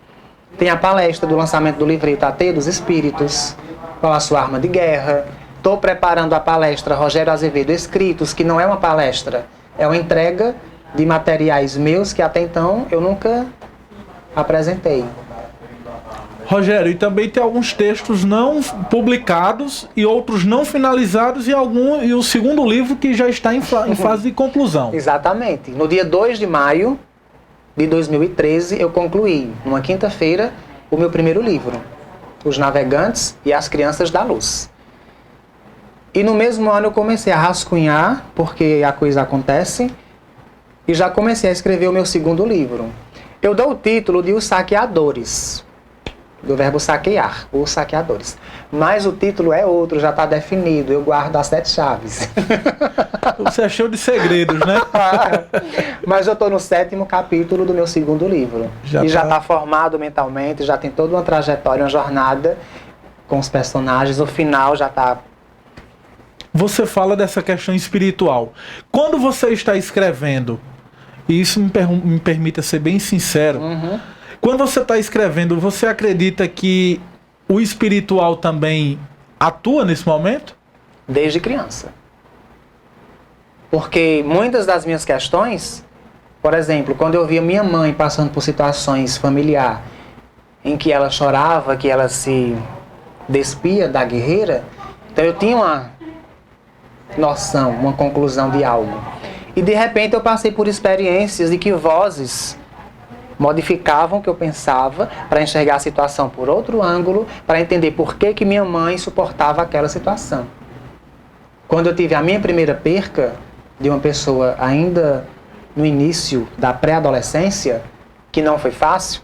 Tem a palestra do lançamento do livreto AT dos Espíritos, qual a sua arma de guerra. Estou preparando a palestra Rogério Azevedo Escritos, que não é uma palestra, é uma entrega de materiais meus que até então eu nunca apresentei. Rogério, e também tem alguns textos não publicados e outros não finalizados e o segundo livro que já está em fase de conclusão. Exatamente. No dia 2 de maio de 2013 eu concluí, numa quinta-feira, o meu primeiro livro, Os Navegantes e as Crianças da Luz. E no mesmo ano eu comecei a rascunhar, porque a coisa acontece, e já comecei a escrever o meu segundo livro. Eu dou o título de Os Saqueadores, do verbo saquear, os saqueadores. Mas o título é outro, já está definido, eu guardo as 7 chaves. Você é cheio de segredos, né? Mas eu estou no 7º capítulo do meu segundo livro. Já está formado mentalmente, já tem toda uma trajetória, uma jornada com os personagens, o final já está... Você fala dessa questão espiritual. Quando você está escrevendo, e isso me permita ser bem sincero, quando você está escrevendo, você acredita que o espiritual também atua nesse momento? Desde criança. Porque muitas das minhas questões, por exemplo, quando eu via minha mãe passando por situações familiares em que ela chorava, que ela se despia da guerreira, então eu tinha uma noção, uma conclusão de algo. E de repente eu passei por experiências de que vozes modificavam o que eu pensava para enxergar a situação por outro ângulo, para entender por que minha mãe suportava aquela situação. Quando eu tive a minha primeira perca de uma pessoa ainda no início da pré-adolescência, que não foi fácil,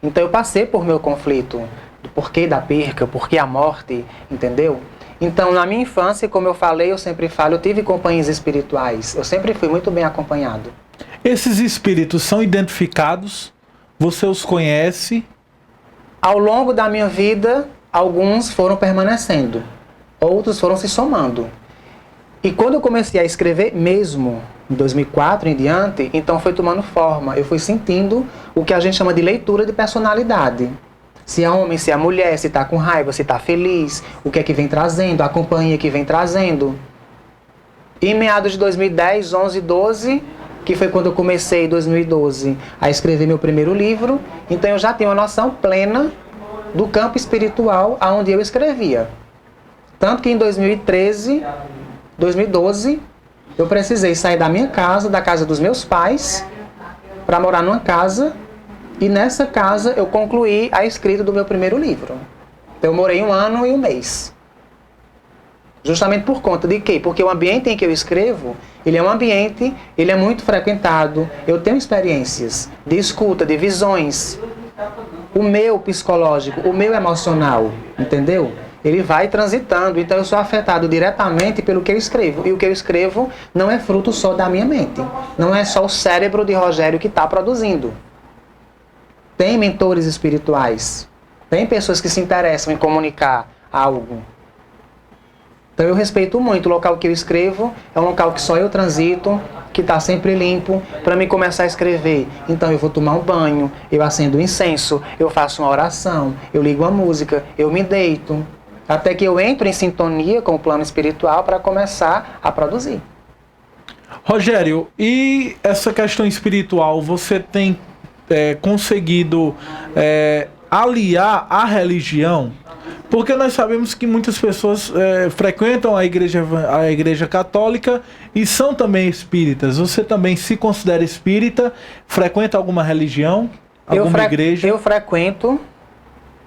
então eu passei por meu conflito do porquê da perca, porquê a morte, entendeu? Então, na minha infância, como eu falei, eu sempre falo, eu tive companhias espirituais. Eu sempre fui muito bem acompanhado. Esses espíritos são identificados? Você os conhece? Ao longo da minha vida, alguns foram permanecendo, outros foram se somando. E quando eu comecei a escrever mesmo, em 2004 em diante, então foi tomando forma. Eu fui sentindo o que a gente chama de leitura de personalidade. Se é homem, se é mulher, se está com raiva, se está feliz, o que é que vem trazendo, a companhia que vem trazendo. E em meados de 2010, 11, 12, que foi quando eu comecei, em 2012, a escrever meu primeiro livro, então eu já tenho uma noção plena do campo espiritual aonde eu escrevia. Tanto que em 2013, 2012, eu precisei sair da minha casa, da casa dos meus pais, para morar numa casa, e nessa casa eu concluí a escrita do meu primeiro livro. Então eu morei 1 ano e 1 mês. Justamente por conta de quê? Porque o ambiente em que eu escrevo, ele é um ambiente, ele é muito frequentado, eu tenho experiências de escuta, de visões, o meu psicológico, o meu emocional, entendeu? Ele vai transitando, então eu sou afetado diretamente pelo que eu escrevo. E o que eu escrevo não é fruto só da minha mente, não é só o cérebro de Rogério que está produzindo. Tem mentores espirituais, tem pessoas que se interessam em comunicar algo. Então eu respeito muito o local que eu escrevo, é um local que só eu transito, que está sempre limpo, para mim começar a escrever. Então eu vou tomar um banho, eu acendo um incenso, eu faço uma oração, eu ligo uma música, eu me deito, até que eu entro em sintonia com o plano espiritual para começar a produzir. Rogério, e essa questão espiritual, você tem conseguido aliar a religião? Porque nós sabemos que muitas pessoas frequentam a igreja católica e são também espíritas. Você também se considera espírita? Frequenta alguma religião? Alguma igreja? Eu frequento,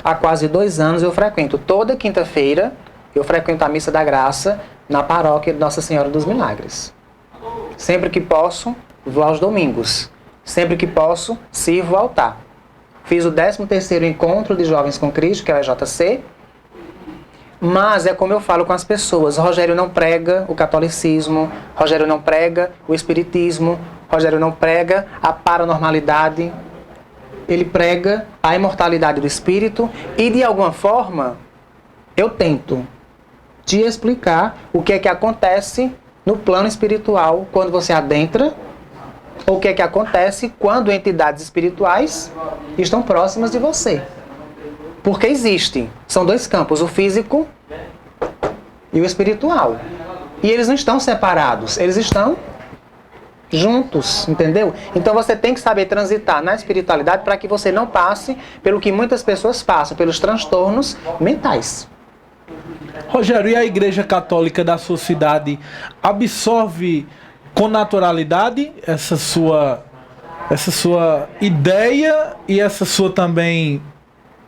há quase 2 anos eu frequento. Toda quinta-feira eu frequento a Missa da Graça na paróquia de Nossa Senhora dos Milagres. Sempre que posso, vou aos domingos. Sempre que posso, sirvo o altar. Fiz o 13º Encontro de Jovens com Cristo, que é o EJC. Mas é como eu falo com as pessoas, Rogério não prega o catolicismo, Rogério não prega o espiritismo, Rogério não prega a paranormalidade, ele prega a imortalidade do espírito e de alguma forma eu tento te explicar o que é que acontece no plano espiritual quando você adentra, ou o que é que acontece quando entidades espirituais estão próximas de você. Porque existe, são 2 campos, o físico e o espiritual. E eles não estão separados, eles estão juntos, entendeu? Então você tem que saber transitar na espiritualidade para que você não passe pelo que muitas pessoas passam, pelos transtornos mentais. Rogério, e a Igreja Católica da sua cidade absorve com naturalidade essa sua ideia e essa sua também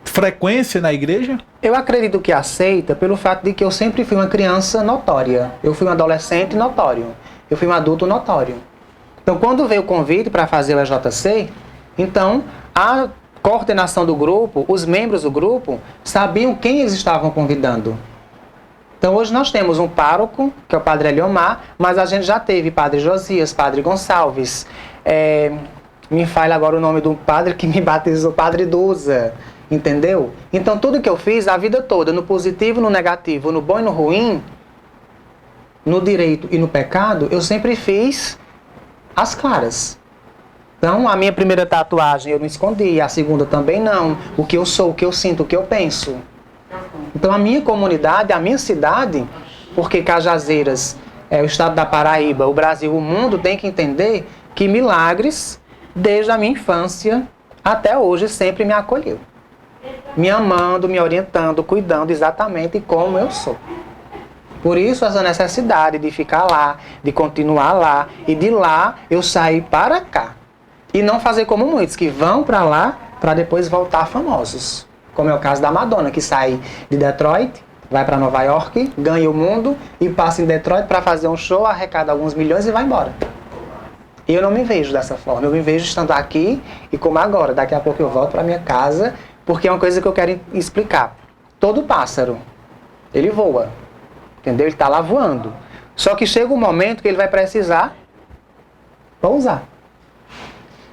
frequência na igreja? Eu acredito que aceita pelo fato de que eu sempre fui uma criança notória. Eu fui um adolescente notório. Eu fui um adulto notório. Então, quando veio o convite para fazer o EJC, então a coordenação do grupo, os membros do grupo, sabiam quem eles estavam convidando. Então, hoje nós temos um pároco, que é o Padre Eliomar, mas a gente já teve Padre Josias, Padre Gonçalves, me fala agora o nome do padre que me batizou, Padre Duza. Entendeu? Então tudo que eu fiz a vida toda, no positivo, no negativo, no bom e no ruim, no direito e no pecado, eu sempre fiz as claras. Então a minha primeira tatuagem eu não escondi, a segunda também não. O que eu sou, o que eu sinto, o que eu penso. Então a minha comunidade, a minha cidade, porque Cajazeiras é o estado da Paraíba, o Brasil, o mundo tem que entender que Milagres, desde a minha infância até hoje, sempre me acolheu. Me amando, me orientando, cuidando exatamente como eu sou. Por isso essa necessidade de ficar lá, de continuar lá, e de lá eu sair para cá. E não fazer como muitos, que vão para lá para depois voltar famosos. Como é o caso da Madonna, que sai de Detroit, vai para Nova York, ganha o mundo e passa em Detroit para fazer um show, arrecada alguns milhões e vai embora. E eu não me vejo dessa forma, eu me vejo estando aqui e como agora. Daqui a pouco eu volto para minha casa, porque é uma coisa que eu quero explicar. Todo pássaro, ele voa, entendeu? Ele está lá voando. Só que chega um momento que ele vai precisar pousar.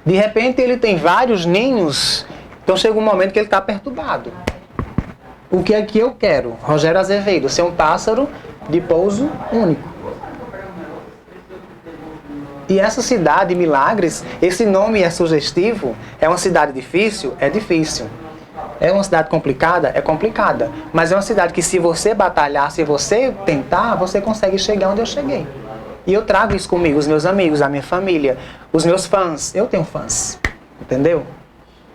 De repente ele tem vários ninhos, então chega um momento que ele está perturbado. O que é que eu quero? Rogério Azevedo, ser um pássaro de pouso único. E essa cidade, Milagres, esse nome é sugestivo, é uma cidade difícil? É difícil. É uma cidade complicada? É complicada. Mas é uma cidade que se você batalhar, se você tentar, você consegue chegar onde eu cheguei. E eu trago isso comigo, os meus amigos, a minha família, os meus fãs. Eu tenho fãs, entendeu?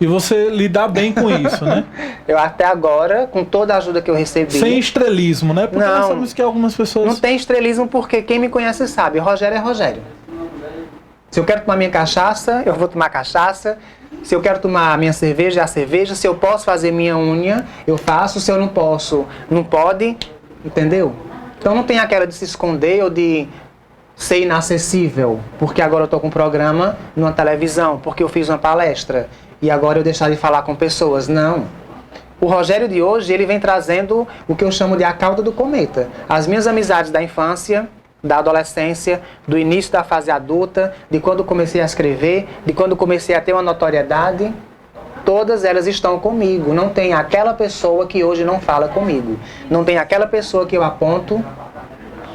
E você lidar bem com isso, né? Eu até agora, com toda a ajuda que eu recebi... Sem estrelismo, né? Porque não, nós sabemos que algumas pessoas... Não tem estrelismo porque quem me conhece sabe. Rogério é Rogério. Se eu quero tomar minha cachaça, eu vou tomar cachaça. Se eu quero tomar minha cerveja, é a cerveja. Se eu posso fazer minha unha, eu faço. Se eu não posso, não pode. Entendeu? Então não tem aquela de se esconder ou de ser inacessível. Porque agora eu estou com um programa numa televisão. Porque eu fiz uma palestra. E agora eu deixar de falar com pessoas. Não. O Rogério de hoje, ele vem trazendo o que eu chamo de a cauda do cometa. As minhas amizades da infância, da adolescência, do início da fase adulta, de quando comecei a escrever, de quando comecei a ter uma notoriedade, todas elas estão comigo. Não tem aquela pessoa que hoje não fala comigo. Não tem aquela pessoa que eu aponto,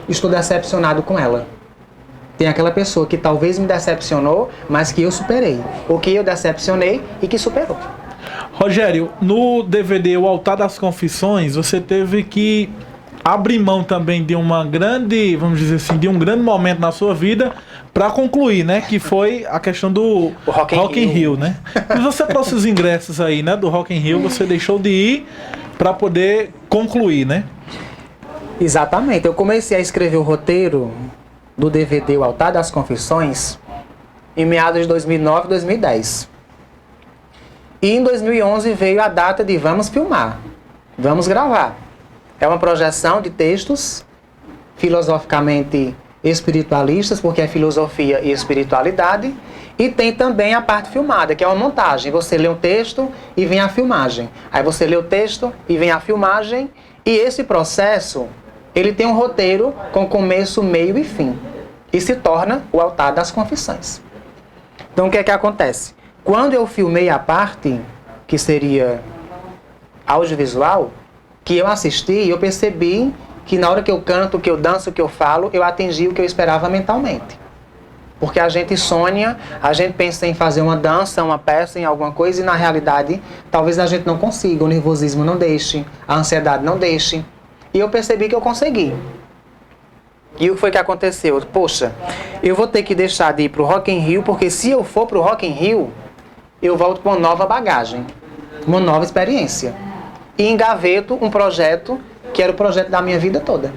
estou decepcionado com ela. Tem aquela pessoa que talvez me decepcionou, mas que eu superei. Ou que eu decepcionei e que superou. Rogério, no DVD O Altar das Confissões, você teve que abrir mão também de uma grande, vamos dizer assim, de um grande momento na sua vida para concluir, né? Que foi a questão do Rock in Rio, né? E você trouxe os ingressos aí, né? Do Rock in Rio, você deixou de ir para poder concluir, né? Exatamente. Eu comecei a escrever o roteiro do DVD O Altar das Confissões em meados de 2009, 2010. E em 2011 veio a data de vamos filmar, vamos gravar. É uma projeção de textos filosoficamente espiritualistas, porque é filosofia e espiritualidade, e tem também a parte filmada, que é uma montagem. Você lê um texto e vem a filmagem. Aí você lê o texto e vem a filmagem, e esse processo, ele tem um roteiro com começo, meio e fim. E se torna o Altar das Confissões. Então o que é que acontece? Quando eu filmei a parte, que seria audiovisual, que eu assisti, eu percebi que na hora que eu canto, que eu danço, que eu falo, eu atingi o que eu esperava mentalmente. Porque a gente sonha, a gente pensa em fazer uma dança, uma peça, em alguma coisa, e na realidade, talvez a gente não consiga, o nervosismo não deixe, a ansiedade não deixe. E eu percebi que eu consegui. E o que foi que aconteceu? Poxa, eu vou ter que deixar de ir pro Rock in Rio, porque se eu for pro Rock in Rio, eu volto com uma nova bagagem, uma nova experiência. E engaveto um projeto que era o projeto da minha vida toda.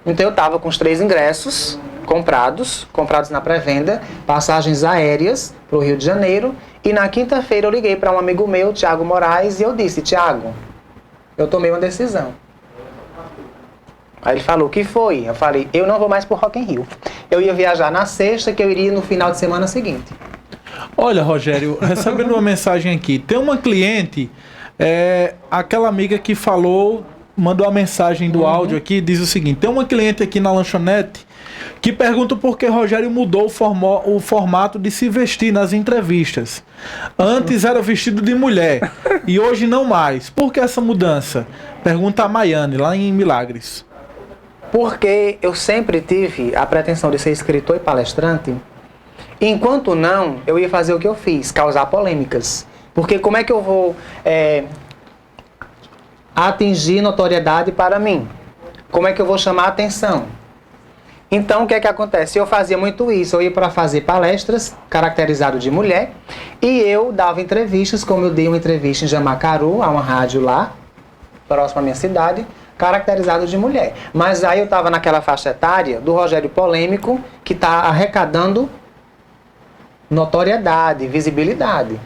Então eu estava com os 3 ingressos comprados na pré-venda, passagens aéreas para o Rio de Janeiro, e na quinta-feira eu liguei para um amigo meu, Tiago Moraes, e eu disse: Tiago, eu tomei uma decisão. Aí ele falou: o que foi? Eu falei: eu não vou mais pro Rock in Rio. Eu ia viajar na sexta, que eu iria no final de semana seguinte. Olha, Rogério, recebendo uma mensagem aqui, tem uma cliente, aquela amiga que falou, mandou a mensagem do áudio aqui, diz o seguinte: tem uma cliente aqui na lanchonete que pergunta por que Rogério mudou o formato de se vestir nas entrevistas. Antes era vestido de mulher e hoje não mais. Por que essa mudança? Pergunta a Maiane, lá em Milagres. Porque eu sempre tive a pretensão de ser escritor e palestrante. Enquanto não, eu ia fazer o que eu fiz, causar polêmicas. Porque como é que eu vou atingir notoriedade para mim? Como é que eu vou chamar a atenção? Então, o que é que acontece? Eu fazia muito isso. Eu ia para fazer palestras, caracterizado de mulher, e eu dava entrevistas, como eu dei uma entrevista em Jamacaru, a uma rádio lá, próximo à minha cidade, caracterizado de mulher. Mas aí eu estava naquela faixa etária do Rogério polêmico, que está arrecadando notoriedade, visibilidade.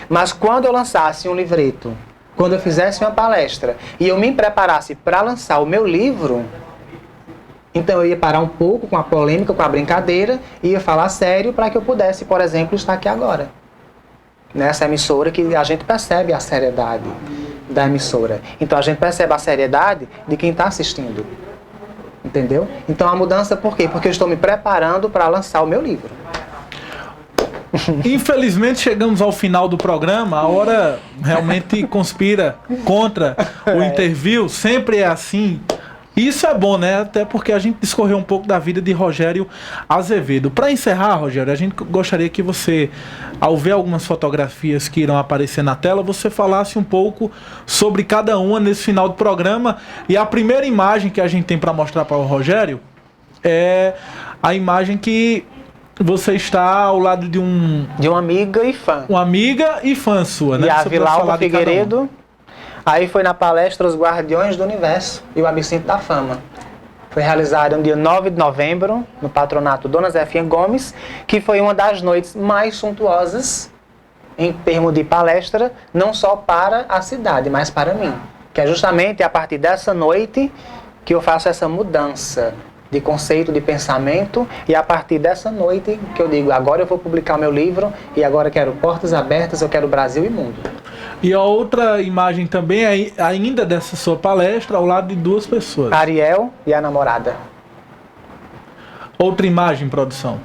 Mas quando eu lançasse um livreto, quando eu fizesse uma palestra e eu me preparasse para lançar o meu livro, então eu ia parar um pouco com a polêmica, com a brincadeira, e ia falar sério para que eu pudesse, por exemplo, estar aqui agora. Nessa emissora que a gente percebe a seriedade da emissora. Então a gente percebe a seriedade de quem está assistindo. Entendeu? Então a mudança por quê? Porque eu estou me preparando para lançar o meu livro. Infelizmente chegamos ao final do programa, a hora realmente conspira contra o interview, sempre é assim. Isso é bom, né? Até porque a gente discorreu um pouco da vida de Rogério Azevedo. Para encerrar, Rogério, a gente gostaria que você, ao ver algumas fotografias que irão aparecer na tela, você falasse um pouco sobre cada uma nesse final do programa. E a primeira imagem que a gente tem para mostrar para o Rogério é a imagem que você está ao lado de uma amiga e fã. Uma amiga e fã sua, né? E a Vilalva Figueiredo. Aí foi na palestra Os Guardiões do Universo e o Absinto da Fama. Foi realizada no dia 9 de novembro, no patronato Dona Zefinha Gomes, que foi uma das noites mais suntuosas em termos de palestra, não só para a cidade, mas para mim. Que é justamente a partir dessa noite que eu faço essa mudança de conceito, de pensamento, e a partir dessa noite que eu digo, agora eu vou publicar o meu livro, e agora eu quero portas abertas, eu quero Brasil e mundo. E a outra imagem também é ainda dessa sua palestra, ao lado de duas pessoas. Ariel e a namorada. Outra imagem, produção.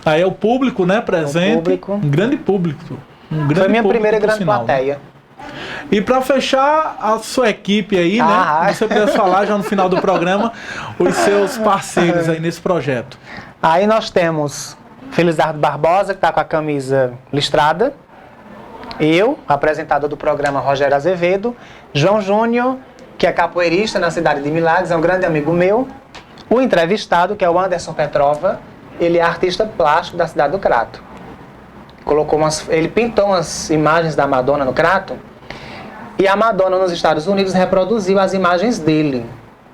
Aí é o público, né, presente. Público. Um grande público. Foi minha primeira grande plateia. E para fechar, a sua equipe aí, né? Você pudesse falar já no final do programa os seus parceiros aí nesse projeto. Aí nós temos Felizardo Barbosa, que está com a camisa listrada. Eu, apresentador do programa Rogério Azevedo. João Júnior, que é capoeirista na cidade de Milagres, é um grande amigo meu. O entrevistado, que é o Anderson Petrova, ele é artista plástico da cidade do Crato. Ele pintou umas imagens da Madonna no Crato. E a Madonna nos Estados Unidos reproduziu as imagens dele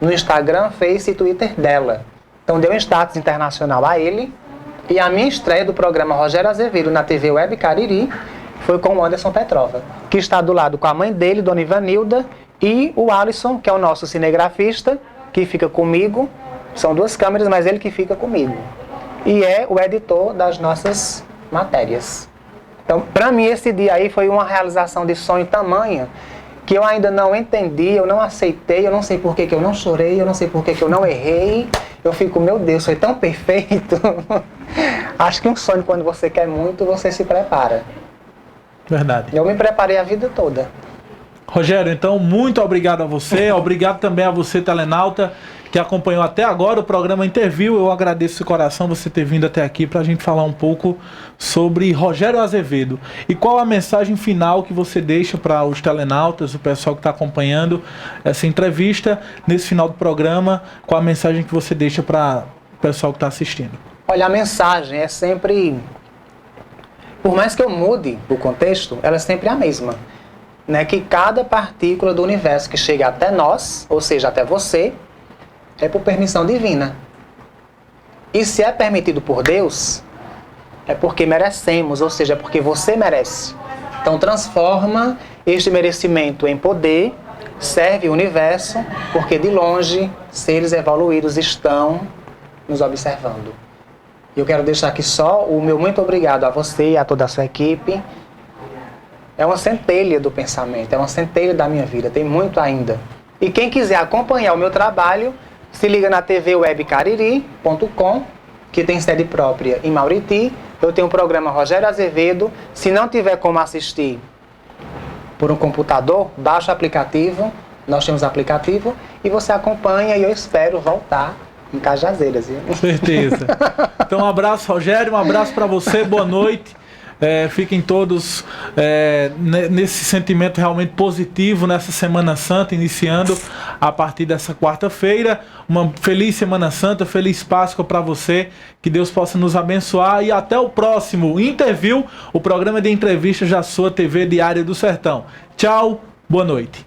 no Instagram, Face e Twitter dela. Então deu um status internacional a ele. E a minha estreia do programa Rogério Azevedo na TV Web Cariri foi com o Anderson Petrova, que está do lado com a mãe dele, Dona Ivanilda, e o Alisson, que é o nosso cinegrafista, que fica comigo. São duas câmeras, mas ele que fica comigo. E é o editor das nossas matérias. Então, para mim, esse dia aí foi uma realização de sonho tamanha que eu ainda não entendi, eu não aceitei, eu não sei por que eu não chorei, eu não sei por que eu não errei. Eu fico, meu Deus, foi tão perfeito. Acho que um sonho, quando você quer muito, você se prepara. Verdade. Eu me preparei a vida toda. Rogério, então, muito obrigado a você. Obrigado também a você, telenauta, que acompanhou até agora o programa Interview. Eu agradeço de coração você ter vindo até aqui para a gente falar um pouco sobre Rogério Azevedo. E qual a mensagem final que você deixa para os telenautas, o pessoal que está acompanhando essa entrevista nesse final do programa? Qual a mensagem que você deixa para o pessoal que está assistindo? Olha, a mensagem é sempre... Por mais que eu mude o contexto, ela é sempre a mesma. Né? Que cada partícula do universo que chega até nós, ou seja, até você, é por permissão divina. E se é permitido por Deus, é porque merecemos, ou seja, é porque você merece. Então transforma este merecimento em poder, serve o universo, porque de longe seres evoluídos estão nos observando. E eu quero deixar aqui só o meu muito obrigado a você e a toda a sua equipe. É uma centelha do pensamento, é uma centelha da minha vida, tem muito ainda. E quem quiser acompanhar o meu trabalho, se liga na tvwebcariri.com, que tem sede própria em Mauriti. Eu tenho o programa Rogério Azevedo. Se não tiver como assistir por um computador, baixa o aplicativo. Nós temos aplicativo e você acompanha, e eu espero voltar em Cajazeiras. Viu? Certeza. Então um abraço, Rogério, um abraço para você, boa noite. Fiquem todos nesse sentimento realmente positivo nessa Semana Santa, iniciando a partir dessa quarta-feira. Uma feliz Semana Santa, feliz Páscoa para você, que Deus possa nos abençoar, e até o próximo Interview, o programa de entrevistas da sua TV Diário do Sertão. Tchau, boa noite.